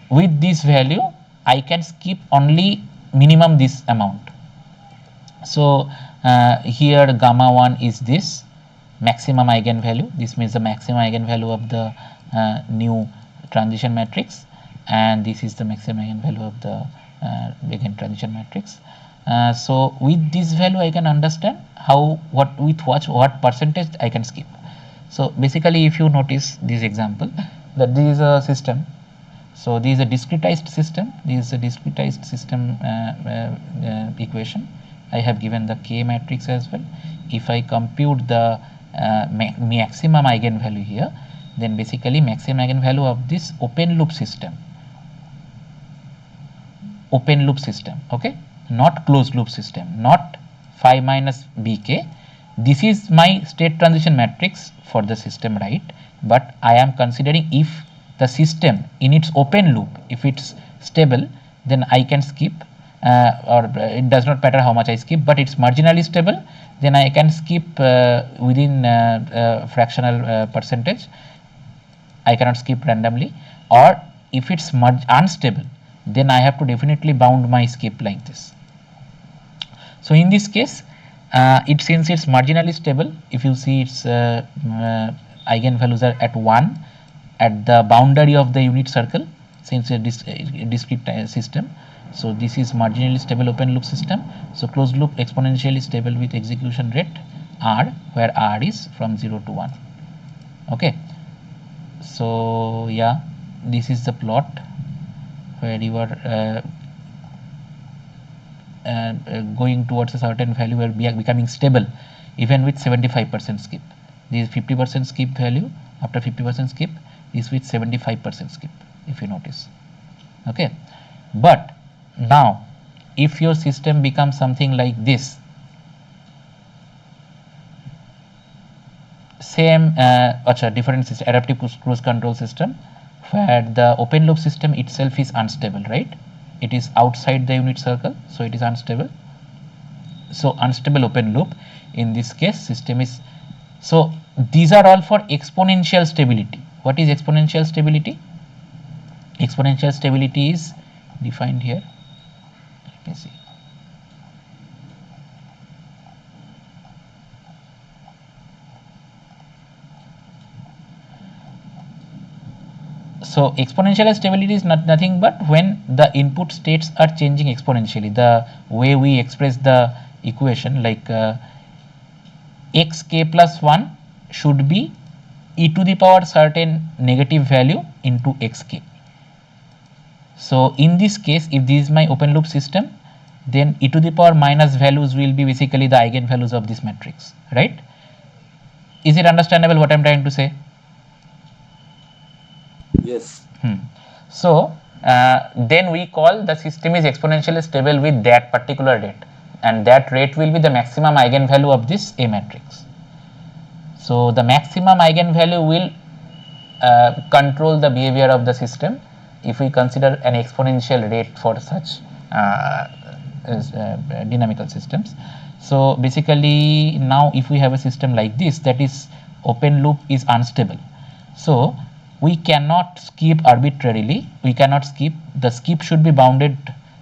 With this value, I can skip only minimum this amount. So here gamma 1 is this maximum eigenvalue. This means the maximum eigenvalue of the new transition matrix, and this is the maximum eigenvalue of the again transition matrix. So with this value I can understand what percentage I can skip. So basically, if you notice this example, that this is a system. So this is a discretized system. This is a discretized system equation. I have given the K matrix as well. If I compute the maximum eigenvalue here, then basically maximum eigenvalue of this open loop system, okay, not closed loop system, not phi minus bk. This is my state transition matrix for the system, right? But I am considering if the system in its open loop, if it's stable, then I can skip, or it does not matter how much I skip, but it's marginally stable, then I can skip within fractional percentage. I cannot skip randomly. Or if it's unstable, then I have to definitely bound my skip like this. So in this case, since it's marginally stable, if you see its eigenvalues are at 1 at the boundary of the unit circle, since it's a discrete system. So this is marginally stable open loop system. So closed loop exponentially stable with execution rate r, where r is from 0 to 1. Okay. So yeah, this is the plot where you are going towards a certain value where we are becoming stable even with 75% skip. This 50% skip value, after 50% skip is with 75% skip, if you notice. Okay, but now if your system becomes something like this, same different system, adaptive cruise control system, where the open loop system itself is unstable, right? It is outside the unit circle, so it is unstable. So unstable open loop, in this case system is, so these are all for exponential stability. What is exponential stability? Exponential stability is defined here. Let me see. So exponential stability is nothing but when the input states are changing exponentially. The way we express the equation, like xk plus 1 should be e to the power certain negative value into xk. So in this case, if this is my open loop system, then e to the power minus values will be basically the eigenvalues of this matrix, right? Is it understandable what I'm trying to say? Yes. So then we call the system is exponentially stable with that particular rate, and that rate will be the maximum eigenvalue of this A matrix. So the maximum eigenvalue will control the behavior of the system if we consider an exponential rate for such dynamical systems. So basically now if we have a system like this, that is open loop is unstable, so we cannot skip arbitrarily, we cannot skip, the skip should be bounded,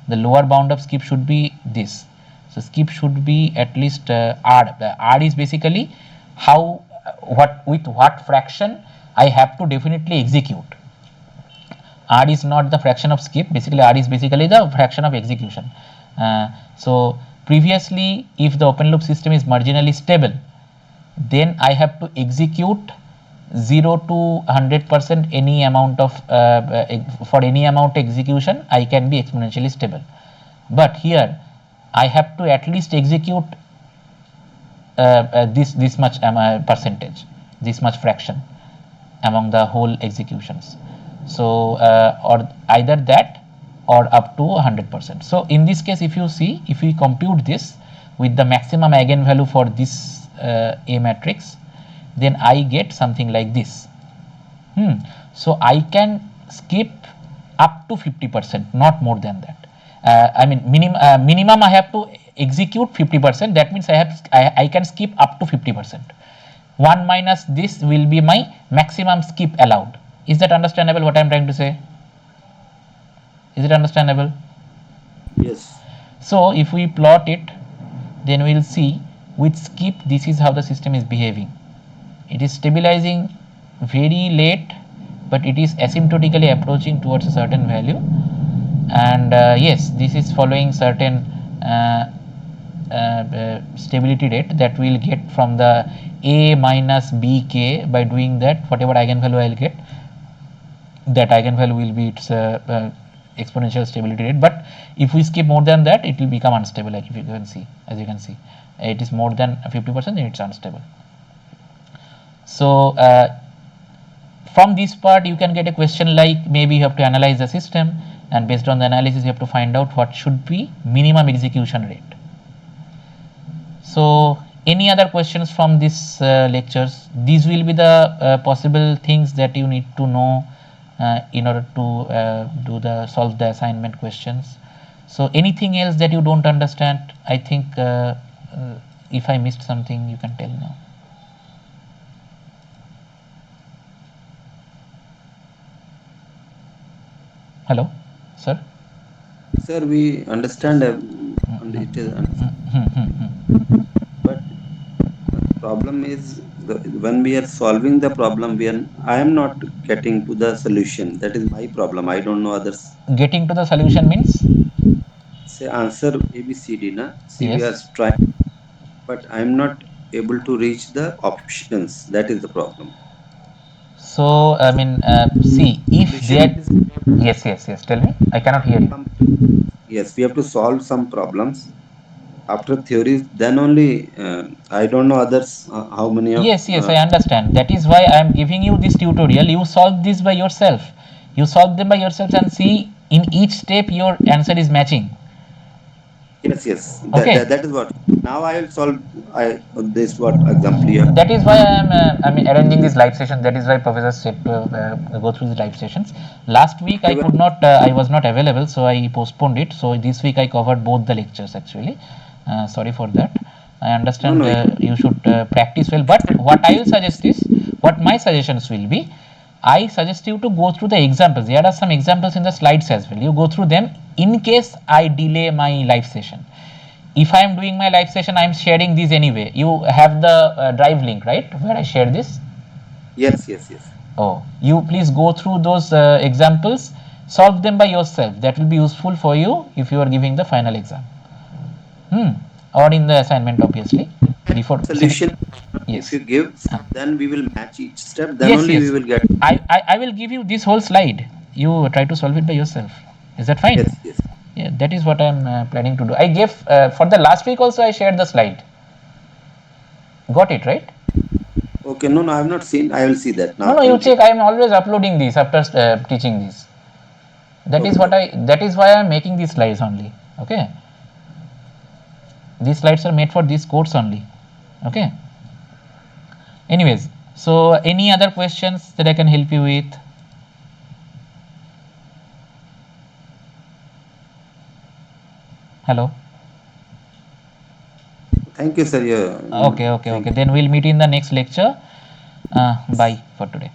the lower bound of skip should be this. So skip should be at least r. The r is basically how, with what fraction I have to definitely execute. R is not the fraction of skip, basically R is basically the fraction of execution. So previously, if the open loop system is marginally stable, then I have to execute 0 to 100% any amount of for any amount execution I can be exponentially stable. But here I have to at least execute this much percentage, this much fraction among the whole executions. So or either that or up to 100%. So in this case, if you see, if we compute this with the maximum eigenvalue for this A matrix, then I get something like this. So I can skip up to 50%, not more than that. I mean minimum I have to execute 50%. That means I can skip up to 50%. 1 minus this will be my maximum skip allowed. Is that understandable what I am trying to say? Is it understandable? Yes. So if we plot it, then we will see with skip this is how the system is behaving. It is stabilizing very late, but it is asymptotically approaching towards a certain value. And yes, this is following certain stability rate that we will get from the A minus bk. By doing that, whatever eigenvalue I will get, that eigenvalue will be its exponential stability rate. But if we skip more than that, it will become unstable, like if you can see, as you can see, it is more than 50%, then it's unstable. So from this part you can get a question like, maybe you have to analyze the system, and based on the analysis you have to find out what should be minimum execution rate. So any other questions from this lectures? These will be the possible things that you need to know in order to solve the assignment questions. So anything else that you don't understand? I think if I missed something, you can tell now. Hello, sir. Sir, we understand and it is but the problem is when we are solving the problem, I am not getting to the solution. That is my problem. I don't know others. Getting to the solution means? Say answer A, B, C, D. Na? See, we are Yes. trying, but I am not able to reach the options. That is the problem. So I mean, see, if Solution they are, is, yes. Tell me. I cannot hear you. yes, we have to solve some problems. After theories, then only I don't know others how many of Yes, I understand. That is why I am giving you this tutorial. You solve this by yourself. You solve them by yourself and see in each step your answer is matching. yes. Okay. That is what. Now I will solve this what example you have. That is why I mean arranging this live session. That is why Professor said to go through the live sessions. Last week I could not. I was not available, so I postponed it. So this week I covered both the lectures actually. Sorry for that. I No, understand no. you should practice well. But what I will suggest is, what my suggestions will be, I suggest you to go through the examples. There are some examples in the slides as well. You go through them in case I delay my live session. If I am doing my live session, I am sharing these anyway. You have the drive link, right, where I share this? Yes. Oh, you please go through those examples, solve them by yourself. That will be useful for you if you are giving the final exam. Or in the assignment, obviously. Before Solution. If yes. you give, then we will match each step. Then Yes, only we yes. will get. I will give you this whole slide. You try to solve it by yourself. Is that fine? Yes. Yeah, that is what I am planning to do. I gave for the last week also I shared the slide. Got it, right? Okay. No, I have not seen. I will see that No, now. no, you Thank you. check. I am always uploading these after teaching these. That is what Okay. that is why I am making these slides only. Okay. These slides are made for this course only. Okay. Anyways, so any other questions that I can help you with? Hello. Thank you, sir. Yeah. Okay. Thank Then we'll meet in the next lecture. Bye for today.